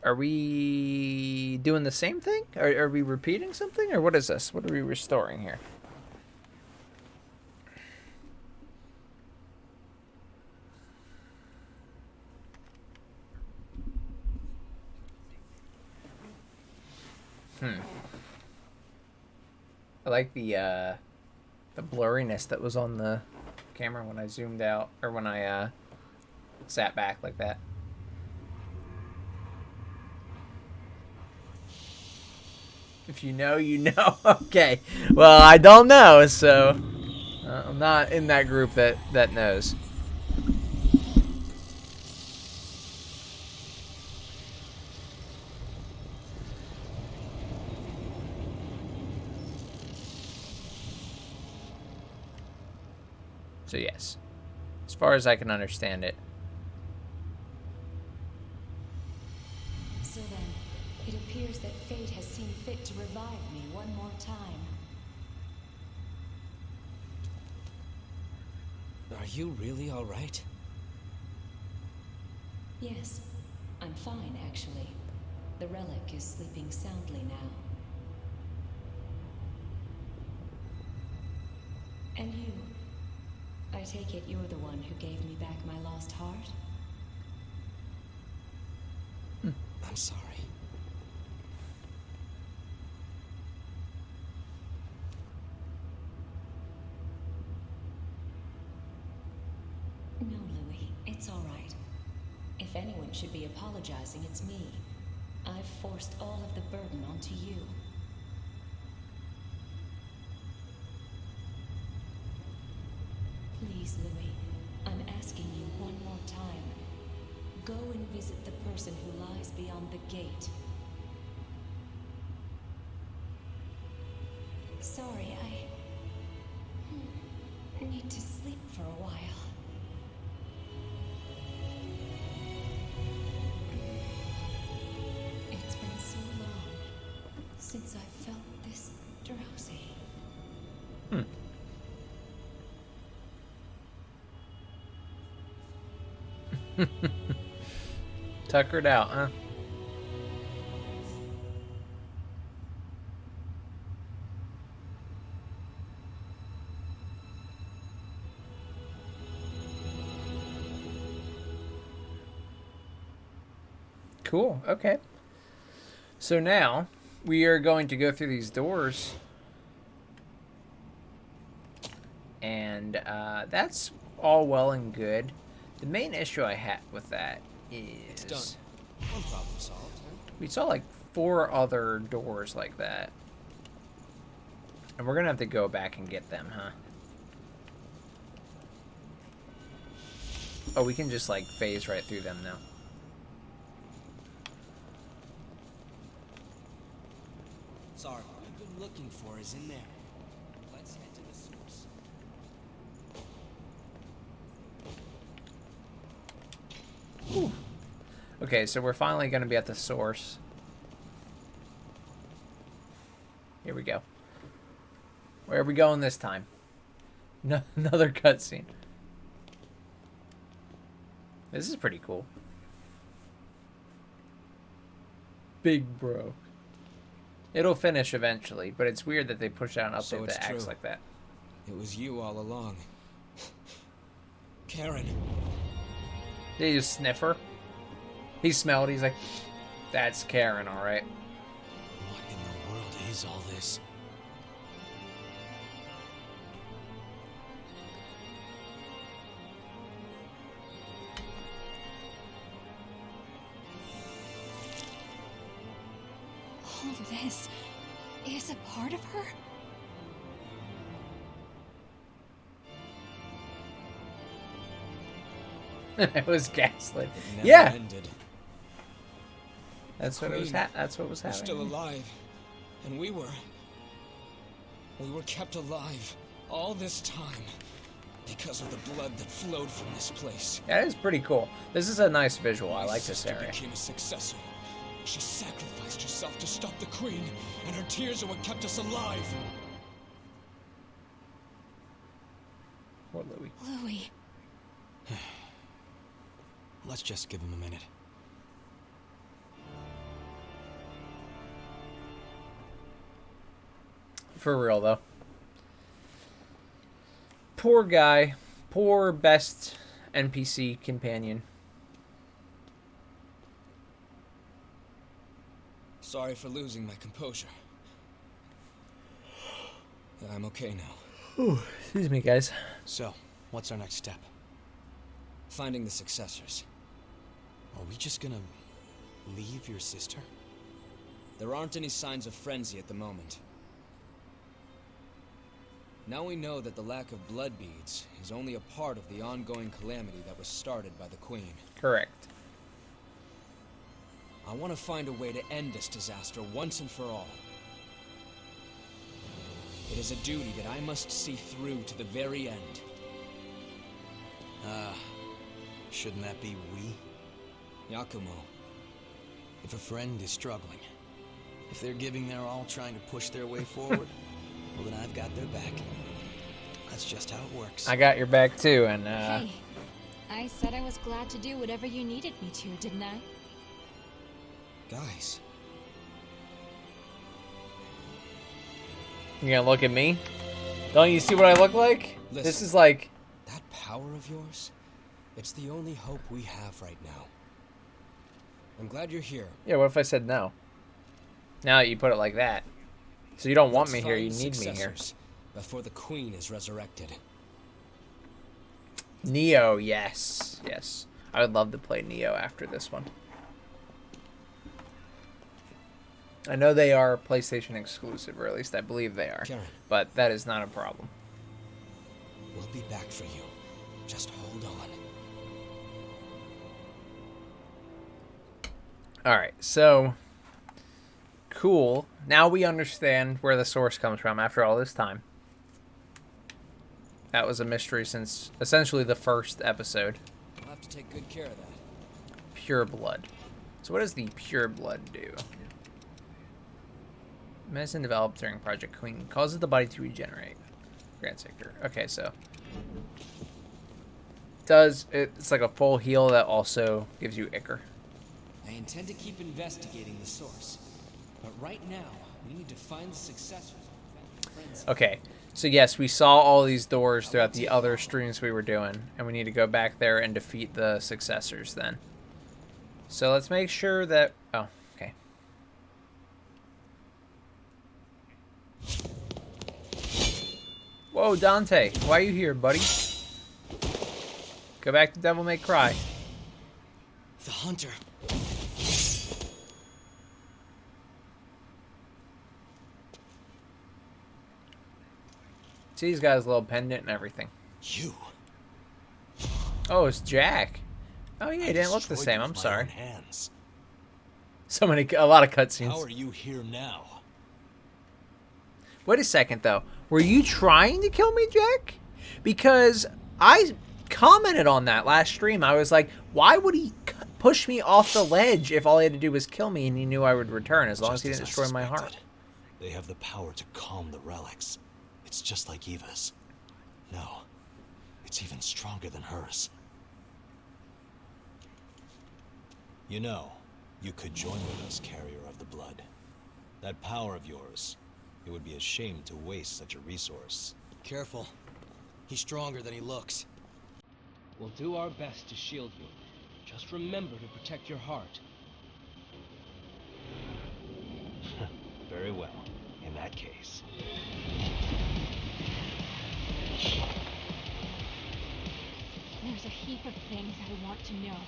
Are we doing the same thing? Are we repeating something? Or what is this? What are we restoring here? I like the blurriness that was on the camera when I zoomed out, or when I sat back like that. If you know, you know. Okay. Well, I don't know, so I'm not in that group that knows. So yes, as far as I can understand it. So then, it appears that fate has seen fit to revive me one more time. Are you really all right? Yes, I'm fine, actually. The relic is sleeping soundly now. And you? I take it you're the one who gave me back my lost heart? I'm sorry. No, Louis, it's all right. If anyone should be apologizing, it's me. I've forced all of the burden onto you. Please, Louis, I'm asking you one more time. Go and visit the person who lies beyond the gate. Sorry, I need to sleep for a while. It's been so long since I felt this drowsy. Tuckered out, huh? Cool, okay. So now we are going to go through these doors And that's all well and good. The main issue I had with that is... It's done. One problem solved, huh? We saw like 4 other doors like that. And we're gonna have to go back and get them, huh? Oh, we can just like phase right through them now. Sorry, what we've been looking for is in there. Let's head to the source. Okay, so we're finally gonna be at the source. Here we go. Where are we going this time? No, another cutscene. This is pretty cool. Big bro. It'll finish eventually, but it's weird that they push out an update So it's that acts true. like that. It was you all along. Karen. Did he just sniff her? He smelled. He's like, "That's Karen, all right." What in the world is all this? All of this is a part of her? It was gaslit. It never Yeah, ended. that's what it was. Queen That's what was We're happening. still alive. And we were kept alive all this time because of the blood that flowed from this place. Yeah, it is pretty cool. This is a nice visual. I My like this sister area. became a successor. She sacrificed herself to stop the Queen, and her tears are what kept us alive. Poor Louis. Louis. Let's just give him a minute. For real, though. Poor guy. Poor best NPC companion. Sorry for losing my composure. I'm okay now. Ooh, excuse me, guys. So, what's our next step? Finding the successors. Are we just gonna leave your sister? There aren't any signs of frenzy at the moment. Now we know that the lack of blood beads is only a part of the ongoing calamity that was started by the Queen. Correct. I want to find a way to end this disaster once and for all. It is a duty that I must see through to the very end. Shouldn't that be we? Yakumo, If a friend is struggling, if they're giving their all trying to push their way forward, well then I've got their back. That's just how it works. I got your back too, and Hey, I said I was glad to do whatever you needed me to, didn't I? guys, you gonna look at me? Don't you see what I look like? This Listen. is like, that power of yours, it's the only hope we have right now. I'm glad you're here. yeah. What if I said no? Now that you put it like that, so you don't want Let's me here. find You the need me here. successors before the Queen is resurrected. Neo, yes, yes. I would love to play Neo after this one. I know they are PlayStation exclusive, or at least I believe they are. Karen. But that is not a problem. We'll be back for you. Just hold on. Alright, so... Cool. Now we understand where the source comes from after all this time. That was a mystery since essentially the first episode. We'll have to take good care of that. Pure blood. So what does the pure blood do? Medicine developed during Project Queen causes the body to regenerate. Grand sector. Okay, so it's like a full heal that also gives you ichor. I intend to keep investigating the source. But right now, we need to find the successors. Okay, so yes, we saw all these doors throughout the other streams we were doing, and we need to go back there and defeat the successors then. So let's make sure that... Oh, okay. Whoa. Whoa, Dante. Why are you here, buddy? Go back to Devil May Cry. The hunter. See, he's got his little pendant and everything. You. Oh, it's Jack. Oh yeah, he didn't look the same. I'm sorry. A lot of cutscenes. How are you here now? Wait a second, though. Were you trying to kill me, Jack? Because I commented on that last stream. I was like, why would he push me off the ledge if all he had to do was kill me and he knew I would return as long as he didn't destroy my heart? They have the power to calm the relics. It's just like Eva's. No, it's even stronger than hers. You know, you could join with us, carrier of the blood. That power of yours, it would be a shame to waste such a resource. Careful. He's stronger than he looks. We'll do our best to shield you. Just remember to protect your heart. Very well. In that case. There's a heap of things I want to know.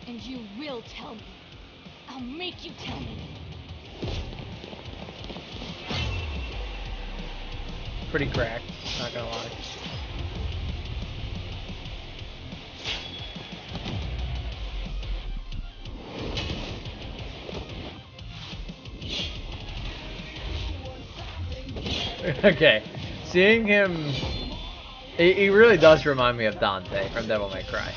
And you will tell me. I'll make you tell me. Pretty cracked, not gonna lie. Okay, seeing him, he really does remind me of Dante from Devil May Cry.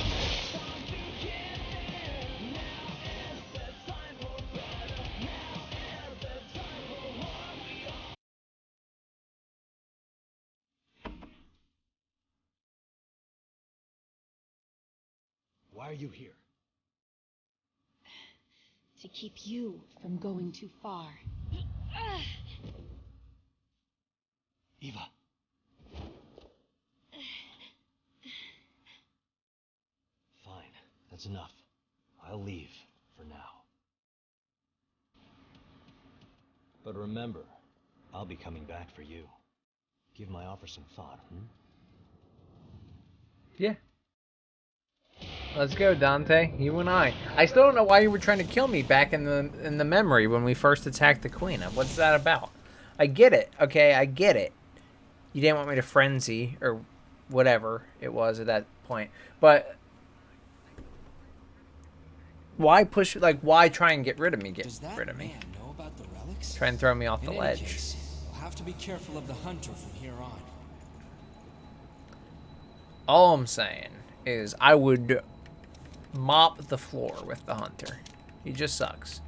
Why are you here? To keep you from going too far. Eva. Fine, that's enough. I'll leave for now. But remember, I'll be coming back for you. Give my offer some thought, Yeah. Let's go, Dante. You and I. I still don't know why you were trying to kill me back in the memory when we first attacked the queen. What's that about? I get it. Okay, I get it. You didn't want me to frenzy or whatever it was at that point. But why push? Like, why try and get rid of me? Get rid of me. Man know about the relics? Try and throw me off the ledge. Case, we'll have to be careful of the hunter from here on. All I'm saying is I would mop the floor with the hunter. He just sucks.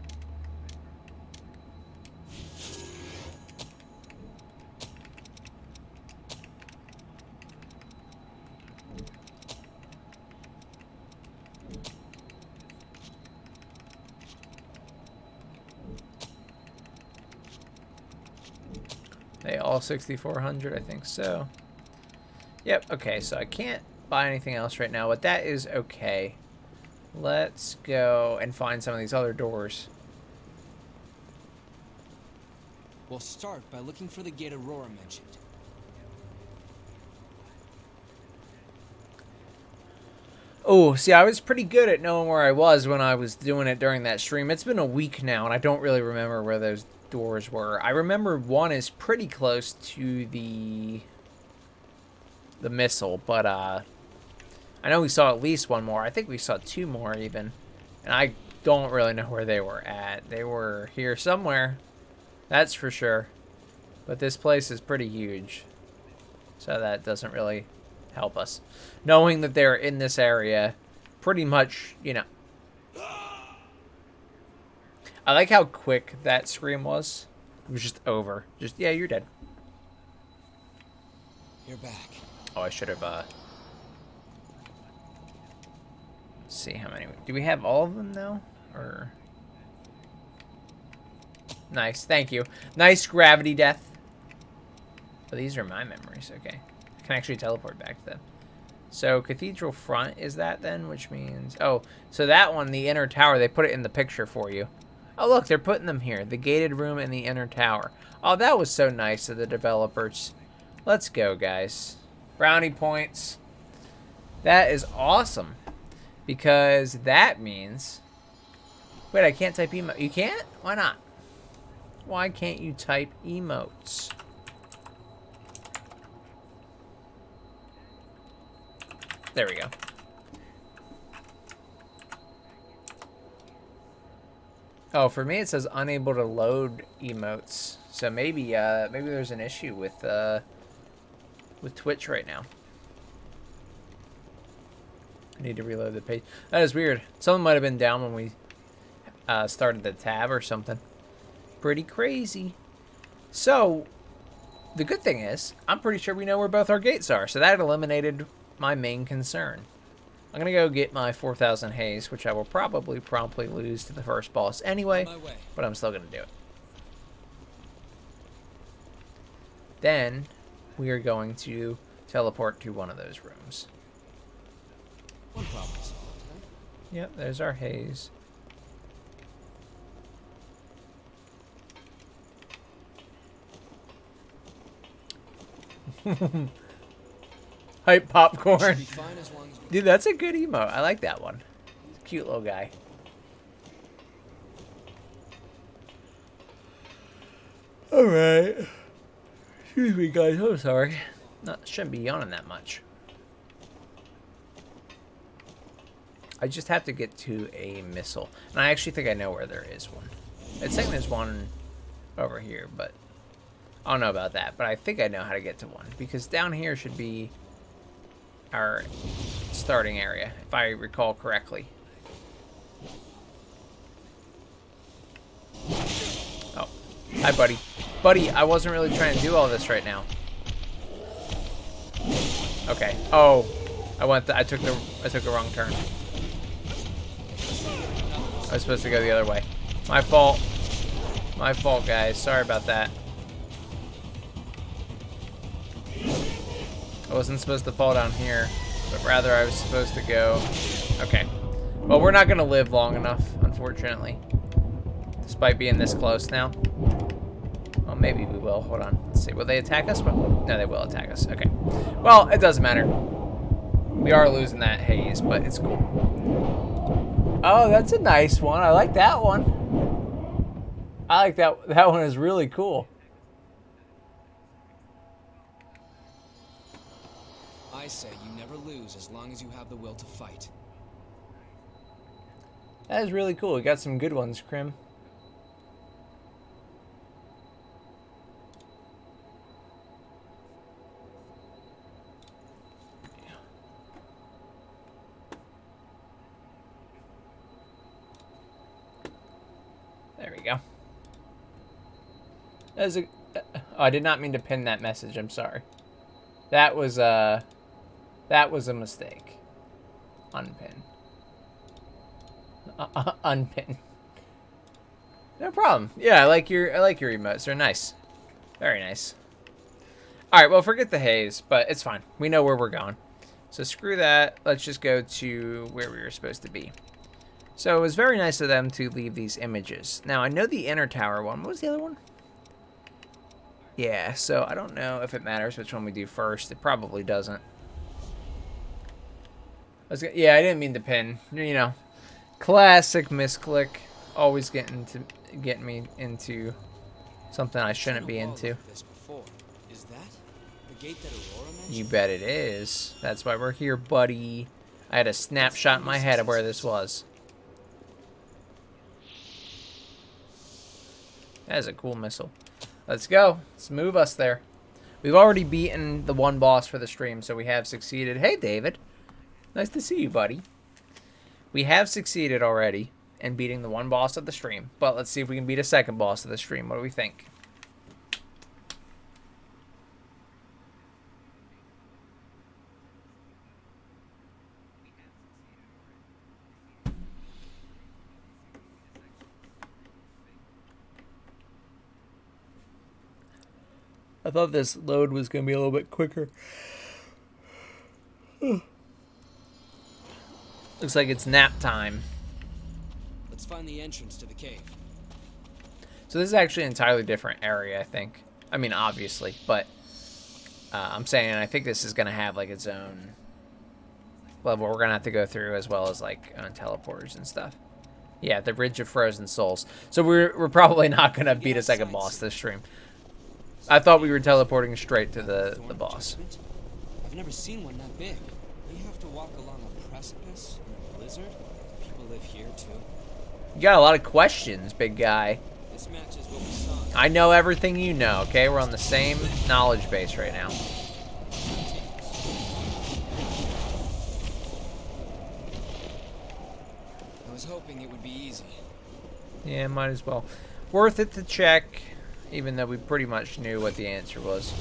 They all 6,400, I think so. Yep, okay, so I can't buy anything else right now, but that is okay. Let's go and find some of these other doors. We'll start by looking for the gate Aurora mentioned. Oh, see, I was pretty good at knowing where I was when I was doing it during that stream. It's been a week now, and I don't really remember where those doors were. I remember one is pretty close to the missile, but I know we saw at least one more. I think we saw two more even, and I don't really know where they were at. They were here somewhere, that's for sure, but this place is pretty huge, so that doesn't really help us. Knowing that they're in this area, pretty much, you know. I like how quick that scream was. It was just over. Just, yeah, you're dead. You're back. Oh, I should have, let's see how many. Do we have all of them, though? Or... Nice, thank you. Nice gravity death. Oh, these are my memories, okay. I can actually teleport back to them. So, Cathedral Front is that, then? Which means... Oh, so that one, the inner tower, they put it in the picture for you. Oh, look, they're putting them here. The gated room and the inner tower. Oh, that was so nice of the developers. Let's go, guys. Brownie points. That is awesome. Because that means... Wait, I can't type emote. You can't? Why not? Why can't you type emotes? There we go. Oh, for me it says unable to load emotes. So maybe maybe there's an issue with Twitch right now. I need to reload the page. That is weird. Something might have been down when we started the tab or something. Pretty crazy. So the good thing is, I'm pretty sure we know where both our gates are. So that eliminated my main concern. I'm going to go get my 4,000 haze, which I will probably promptly lose to the first boss anyway, but I'm still going to do it. Then we are going to teleport to one of those rooms. One problem solved, huh? Yep, there's our haze. Hype popcorn. Dude, that's a good emote. I like that one. Cute little guy. Alright. Excuse me, guys. I'm sorry. Shouldn't be yawning that much. I just have to get to a missile. And I actually think I know where there is one. It's saying there's one over here, but I don't know about that. But I think I know how to get to one. Because down here should be our starting area, if I recall correctly. Oh, hi, buddy. Buddy, I wasn't really trying to do all this right now. Okay. Oh, I took the wrong turn. I was supposed to go the other way. My fault. My fault, guys. Sorry about that. I wasn't supposed to fall down here, but rather I was supposed to go... Okay. Well, we're not going to live long enough, unfortunately. Despite being this close now. Well, maybe we will. Hold on. Let's see. Will they attack us? No, they will attack us. Okay. Well, it doesn't matter. We are losing that haze, but it's cool. Oh, that's a nice one. I like that one. I like that. That one is really cool. I say you never lose as long as you have the will to fight. That is really cool. We got some good ones, Krim. There we go. That is a... Oh, I did not mean to pin that message. I'm sorry. That was a mistake. Unpin. Unpin. No problem. Yeah, I like your emotes. They're nice. Very nice. All right, well, forget the haze, but it's fine. We know where we're going. So screw that. Let's just go to where we were supposed to be. So it was very nice of them to leave these images. Now, I know the inner tower one. What was the other one? Yeah, so I don't know if it matters which one we do first. It probably doesn't. Yeah, I didn't mean to pin. You know, classic misclick. Always getting me into something I shouldn't be into. Is that the gate that Aurora mentioned? You bet it is. That's why we're here, buddy. I had a snapshot in my head of where this was. That is a cool missile. Let's go. Let's move us there. We've already beaten the one boss for the stream, so we have succeeded. Hey, David. Nice to see you, buddy. We have succeeded already in beating the one boss of the stream, but let's see if we can beat a second boss of the stream. What do we think? I thought this load was going to be a little bit quicker. Looks like it's nap time. Let's find the entrance to the cave. So this is actually an entirely different area, I think. I mean, obviously, but I'm saying I think this is going to have like its own level we're going to have to go through, as well as like teleporters and stuff. Yeah, the Ridge of Frozen Souls. So we're probably not going to beat a second boss this stream. I thought we were teleporting straight to the boss. I've never seen one that big. We have to walk along a precipice in a blizzard. People live here too. You got a lot of questions, big guy. This matches what we saw. I know everything you know, okay? We're on the same knowledge base right now. I was hoping it would be easy. Yeah, might as well. Worth it to check, even though we pretty much knew what the answer was.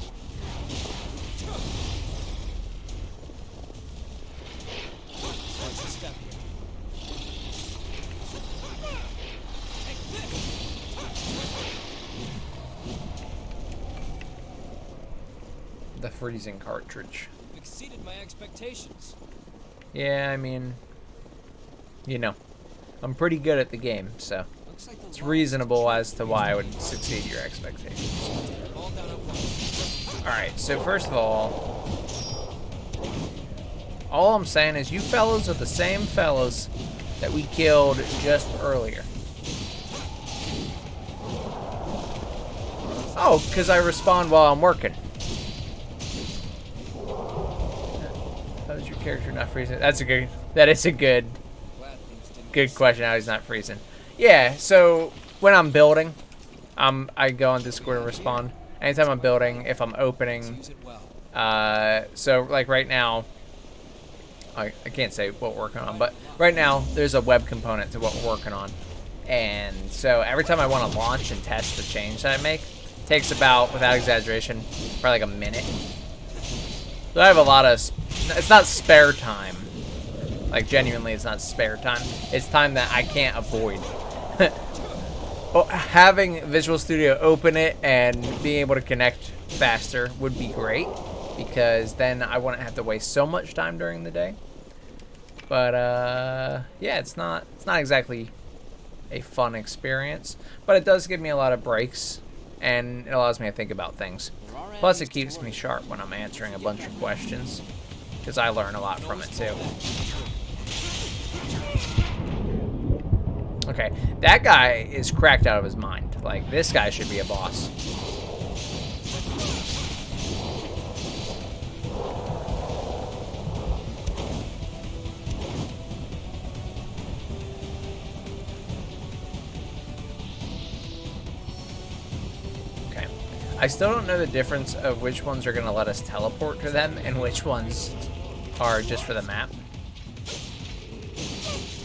The freezing cartridge. Exceeded my expectations. Yeah, I mean, you know, I'm pretty good at the game, so it's reasonable as to why I would succeed your expectations. Alright, so first of all I'm saying is you fellas are the same fellas that we killed just earlier. Oh, because I respawn while I'm working. How is your character not freezing? That is a good question. How he's not freezing. Yeah, so when I'm building, I go on Discord and respond. Anytime I'm building, if I'm opening, so like right now, I can't say what we're working on, but right now there's a web component to what we're working on. And so every time I want to launch and test the change that I make, it takes about, without exaggeration, probably like a minute. So I have a lot of, it's not spare time. Like genuinely, it's not spare time. It's time that I can't avoid. Well, having Visual Studio open it and being able to connect faster would be great, because then I wouldn't have to waste so much time during the day. But yeah, it's not exactly a fun experience, but it does give me a lot of breaks, and it allows me to think about things. Plus, it keeps me sharp when I'm answering a bunch of questions, because I learn a lot from it too. Okay, that guy is cracked out of his mind. Like, this guy should be a boss. Okay. I still don't know the difference of which ones are going to let us teleport to them and which ones are just for the map.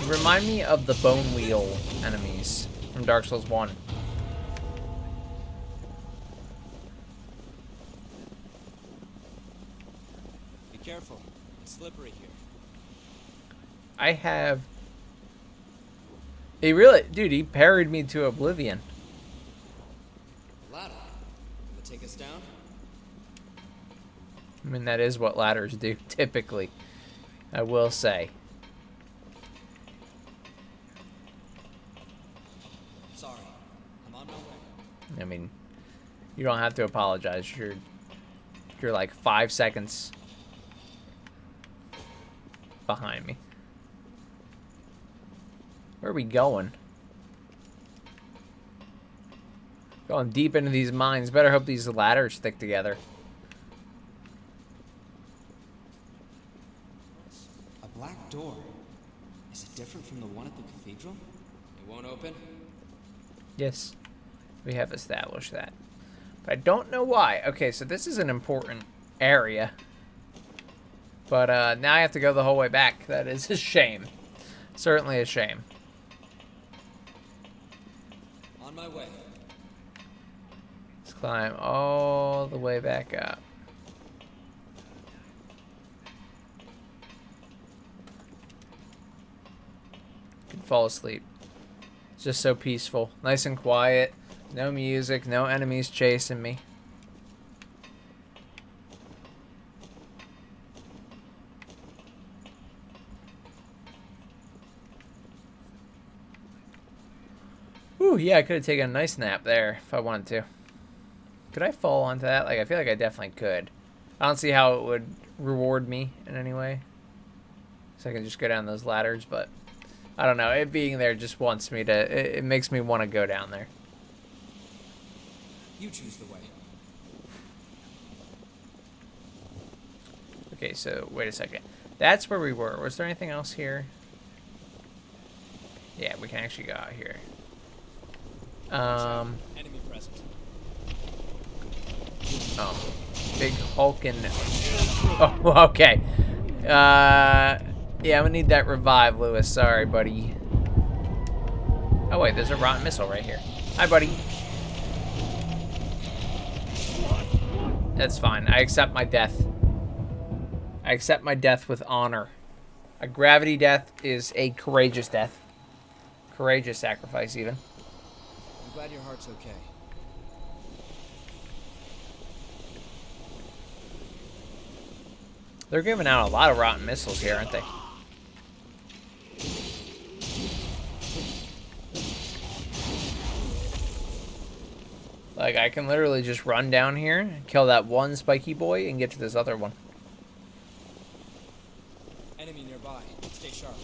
Remind me of the Bone Wheel enemies from Dark Souls 1. Be careful. It's slippery here. I have... He parried me to oblivion. Ladder. Will it take us down? I mean, that is what ladders do, typically. I will say. Sorry. I'm on my way. I mean, you don't have to apologize. You're like 5 seconds behind me. Where are we going? Going deep into these mines. Better hope these ladders stick together. A black door. Is it different from the one at the cathedral? It won't open? Yes, we have established that. But I don't know why. Okay, so this is an important area. But now I have to go the whole way back. That is a shame. Certainly a shame. On my way. Let's climb all the way back up. Can fall asleep. It's just so peaceful. Nice and quiet. No music, no enemies chasing me. Ooh, yeah, I could have taken a nice nap there if I wanted to. Could I fall onto that? Like, I feel like I definitely could. I don't see how it would reward me in any way. So I can just go down those ladders, but I don't know. It being there just wants me to... It makes me want to go down there. You choose the way. Okay, so wait a second. That's where we were. Was there anything else here? Yeah, we can actually go out here. Enemy present. Oh, big hulking. Oh, okay. Yeah, I'm gonna need that revive, Lewis. Sorry, buddy. Oh wait, there's a rotten missile right here. Hi, buddy. That's fine. I accept my death. I accept my death with honor. A gravity death is a courageous death. Courageous sacrifice, even. I'm glad your heart's okay. They're giving out a lot of rotten missiles here, aren't they? Like, I can literally just run down here, kill that one spiky boy, and get to this other one. Enemy nearby. Stay sharp.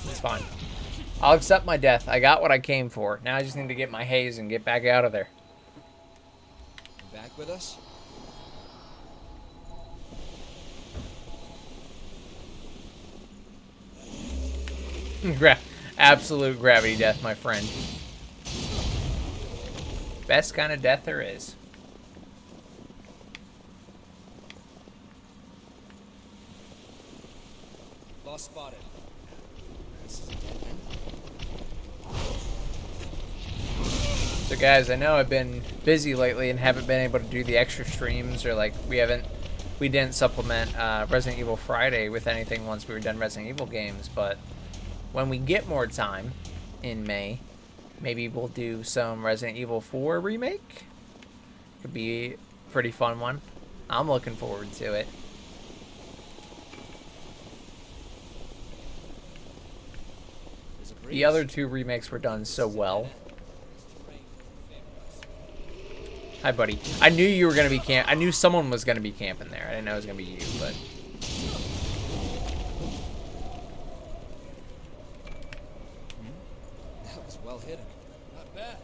It's fine. I'll accept my death. I got what I came for. Now I just need to get my haze and get back out of there. You back with us? Absolute gravity death, my friend. Best kind of death there is. Lost spotted. So guys, I know I've been busy lately and haven't been able to do the extra streams, or like we didn't supplement Resident Evil Friday with anything once we were done Resident Evil games, but when we get more time in May, maybe we'll do some Resident Evil 4 remake. Could be a pretty fun one. I'm looking forward to it. The other two remakes were done so well. Hi, buddy. I knew you were gonna be I knew someone was gonna be camping there. I didn't know it was gonna be you, but. That was well hidden. Not bad.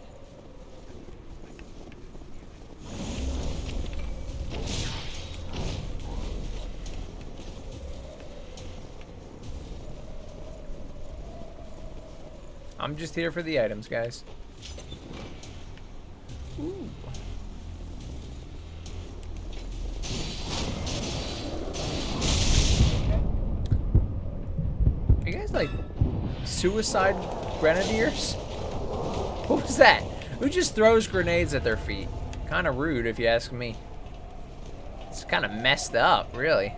I'm just here for the items, guys. Ooh. Are you guys like suicide grenadiers? What was that? Who just throws grenades at their feet? Kind of rude, if you ask me. It's kind of messed up, really.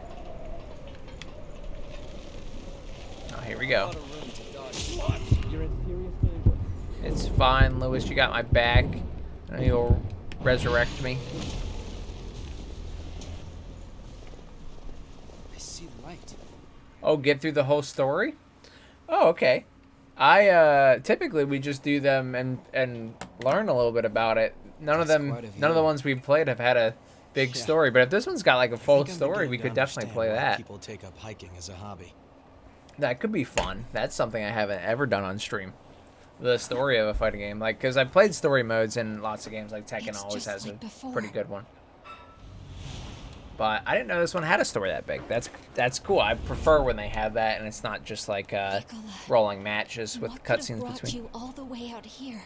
Oh, here we go. It's fine, Lewis. You got my back. I know you'll resurrect me. I see light. Oh, get through the whole story? Oh, okay. Typically we just do them and learn a little bit about it. None of the ones we've played have had a big story, but if this one's got like a full story, we could definitely play that. People take up hiking as a hobby. That could be fun. That's something I haven't ever done on stream. The story of a fighting game, like, because I've played story modes in lots of games, like Tekken always has a pretty good one. But I didn't know this one had a story that big. That's cool. I prefer when they have that, and it's not just like rolling matches with cutscenes between. What brought you all the way out here?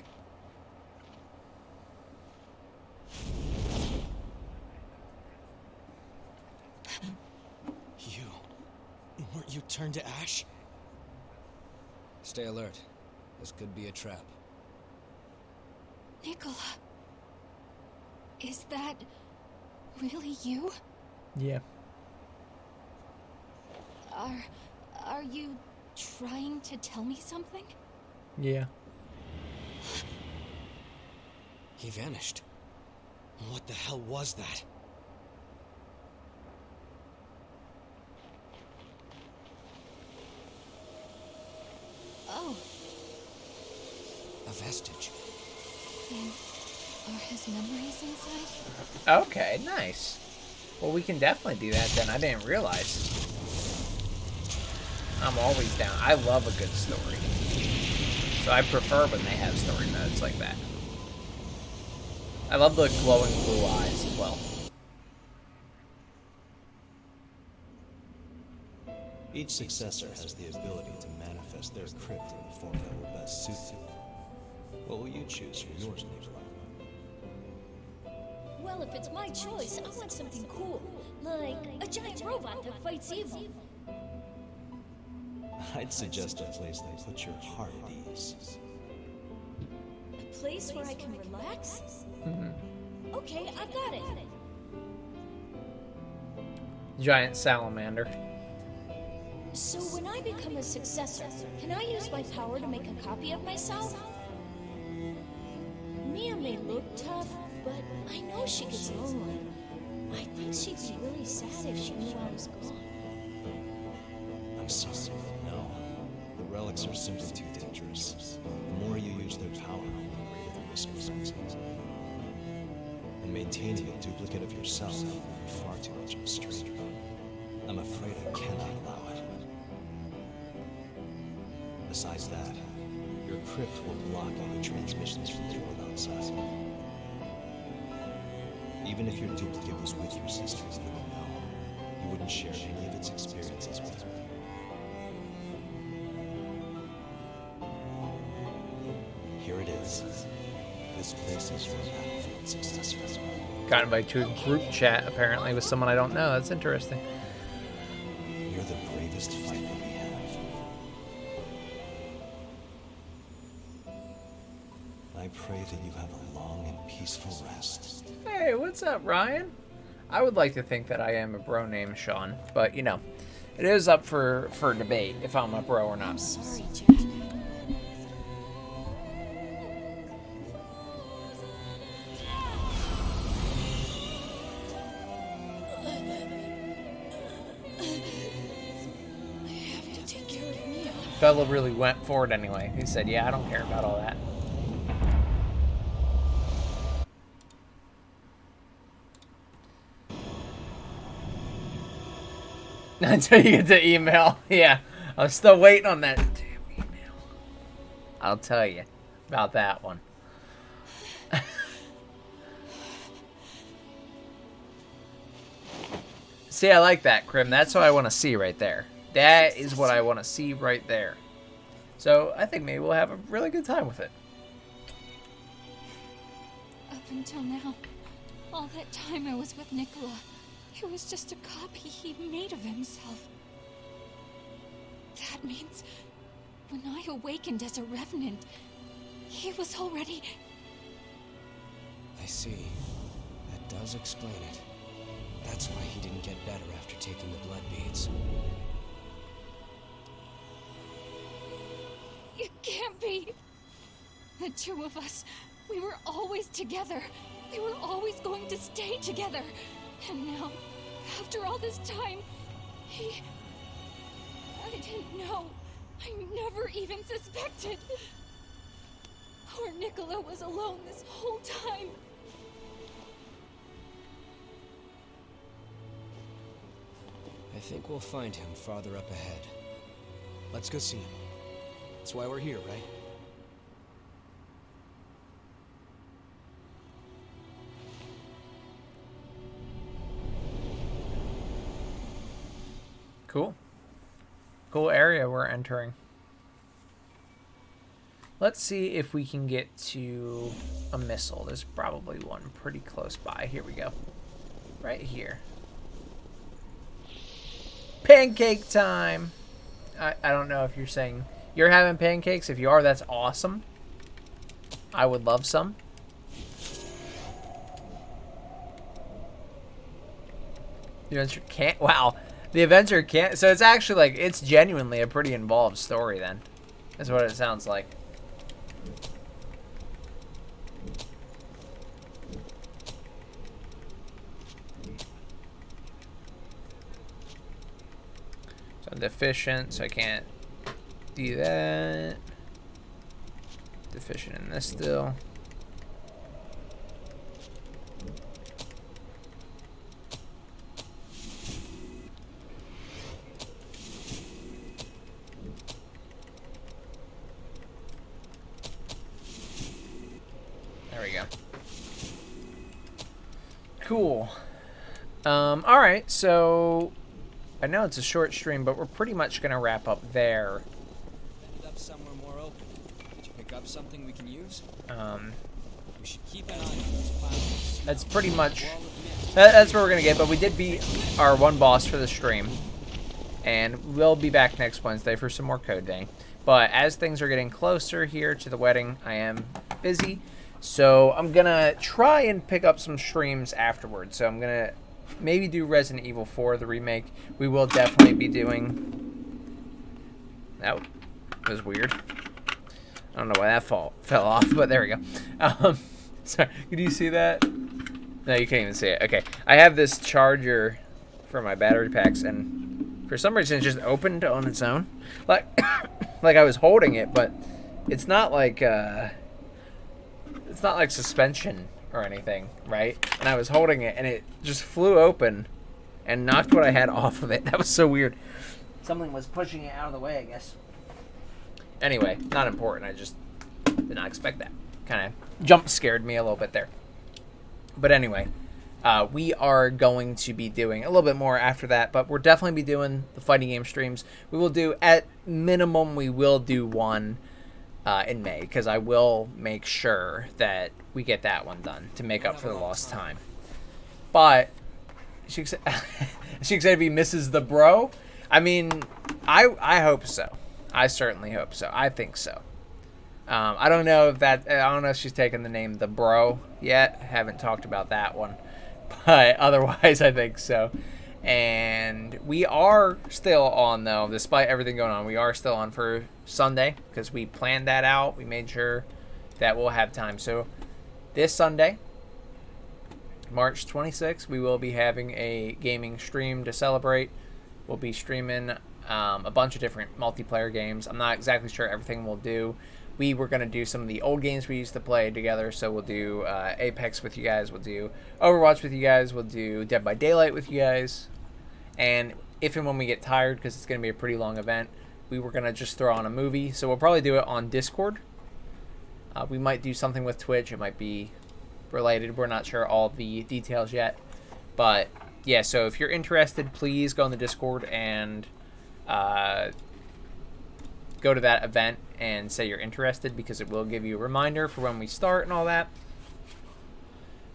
Weren't you turned to ash? Stay alert. This could be a trap. Nicola. Is that really you? Yeah. Are you trying to tell me something? Yeah. He vanished. What the hell was that? vestige. Then, are his memories inside? Okay, nice. Well, we can definitely do that then. I didn't realize. I'm always down. I love a good story. So I prefer when they have story modes like that. I love the glowing blue eyes as well. Each successor has the ability to manifest their crypt in the form that will best suit you. What will you choose for yours, Nikolai? Well, if it's my choice, I want something cool. Like a giant robot that fights evil. I'd suggest a place that puts your heart at ease. A place where I can relax? Okay, I've got it. Giant salamander. So when I become a successor, can I use my power to make a copy of myself? Mia may look tough, but I know she gets lonely. I think she'd be really sad if she knew I was gone. I'm sorry, no. The relics are simply too dangerous. The more you use their power, the greater the risk of success. And maintaining a duplicate of yourself would be far too much of a strain. I'm afraid I cannot allow it. Besides that, your crypt will block any transmissions from the world outside. Even if your duplicate was with your sister, you wouldn't know. You wouldn't share any of its experiences with her. Here it is. This place is your battlefield, Successor. Got invited to a group chat, apparently, with someone I don't know. That's interesting. You're the bravest fighter we have. I pray that you have a long and peaceful rest. Hey, what's up, Ryan? I would like to think that I am a bro named Sean, but, you know, it is up for debate if I'm a bro or not. I'm sorry, Jack. Bella really went for it anyway. He said, yeah, I don't care about all that. Until you get the email. Yeah, I'm still waiting on that damn email. I'll tell you about that one. See, I like that, Krim. That's what I want to see right there. That is what I want to see right there. So I think maybe we'll have a really good time with it. Up until now, all that time I was with Nicola, it was just a copy he made of himself. That means when I awakened as a revenant, he was already... I see. That does explain it. That's why he didn't get better after taking the blood beads. It can't be! The two of us, we were always together. We were always going to stay together. And now, after all this time, I didn't know. I never even suspected. Poor Nicola was alone this whole time. I think we'll find him farther up ahead. Let's go see him. That's why we're here, right? Cool. Cool area we're entering. Let's see if we can get to a missile. There's probably one pretty close by. Here we go. Right here. Pancake time! I don't know if you're saying you're having pancakes. If you are, that's awesome. I would love some. The adventure can't... Wow. The adventure can't... So it's actually like... It's genuinely a pretty involved story then. That's what it sounds like. So I'm deficient, so I can't do that. deficient in this still. There we go. Cool. Alright, so I know it's a short stream, but we're pretty much going to wrap up there. Ended up somewhere more open. Did you pick up something we can use? We should keep an eye on those piles. That's pretty much... That's what we're going to get, but we did beat our one boss for the stream. And we'll be back next Wednesday for some more Code Day. But as things are getting closer here to the wedding, I am busy. So I'm going to try and pick up some streams afterwards. So I'm going to maybe do Resident Evil 4, the remake. We will definitely be doing... That was weird. I don't know why that fell off, but there we go. Sorry, could you see that? No, you can't even see it. Okay, I have this charger for my battery packs, and for some reason it just opened on its own. Like, like I was holding it, but it's not like suspension or anything, right? And I was holding it, and it just flew open and knocked what I had off of it. That was so weird. Something was pushing it out of the way, I guess. Anyway, not important. I just did not expect that. Kind of jump scared me a little bit there. But anyway, we are going to be doing a little bit more after that, but we'll definitely be doing the fighting game streams. We will do, at minimum, we will do one in May, because I will make sure that we get that one done to make up for the lost time. But she excited to be Mrs. the Bro? I mean, I hope so. I certainly hope so. I think so. I don't know if she's taken the name the Bro yet. Haven't talked about that one. But otherwise, I think so. And we are still on, though, despite everything going on. We are still on for Sunday, because we planned that out. We made sure that we'll have time. So this Sunday, March 26th, we will be having a gaming stream to celebrate. We'll be streaming a bunch of different multiplayer games. I'm not exactly sure everything we'll do. We were going to do some of the old games we used to play together, so we'll do Apex with you guys, we'll do Overwatch with you guys, we'll do Dead by Daylight with you guys, and if and when we get tired, because it's going to be a pretty long event, we were going to just throw on a movie, so we'll probably do it on Discord. We might do something with Twitch, it might be related, we're not sure all the details yet, but yeah, so if you're interested, please go on the Discord and go to that event and say you're interested, because it will give you a reminder for when we start and all that.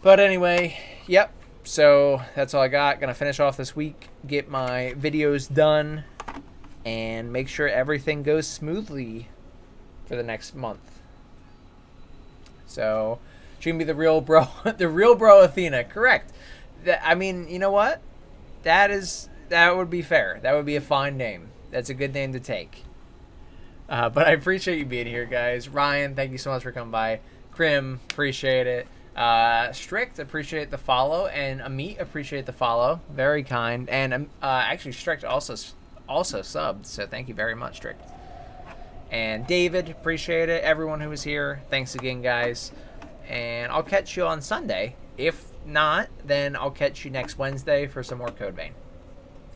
But anyway, yep, so that's all I got. Gonna finish off this week, get my videos done, and make sure everything goes smoothly for the next month. So she can be the real bro, the real bro Athena, correct. I mean, you know what? That would be fair. That would be a fine name. That's a good name to take. But I appreciate you being here, guys. Ryan, thank you so much for coming by. Krim, appreciate it. Strict, appreciate the follow. And Amit, appreciate the follow. Very kind. And actually, Strict also subbed, so thank you very much, Strict. And David, appreciate it. Everyone who was here, thanks again, guys. And I'll catch you on Sunday. If not, then I'll catch you next Wednesday for some more Code Vein.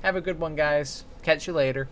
Have a good one, guys. Catch you later.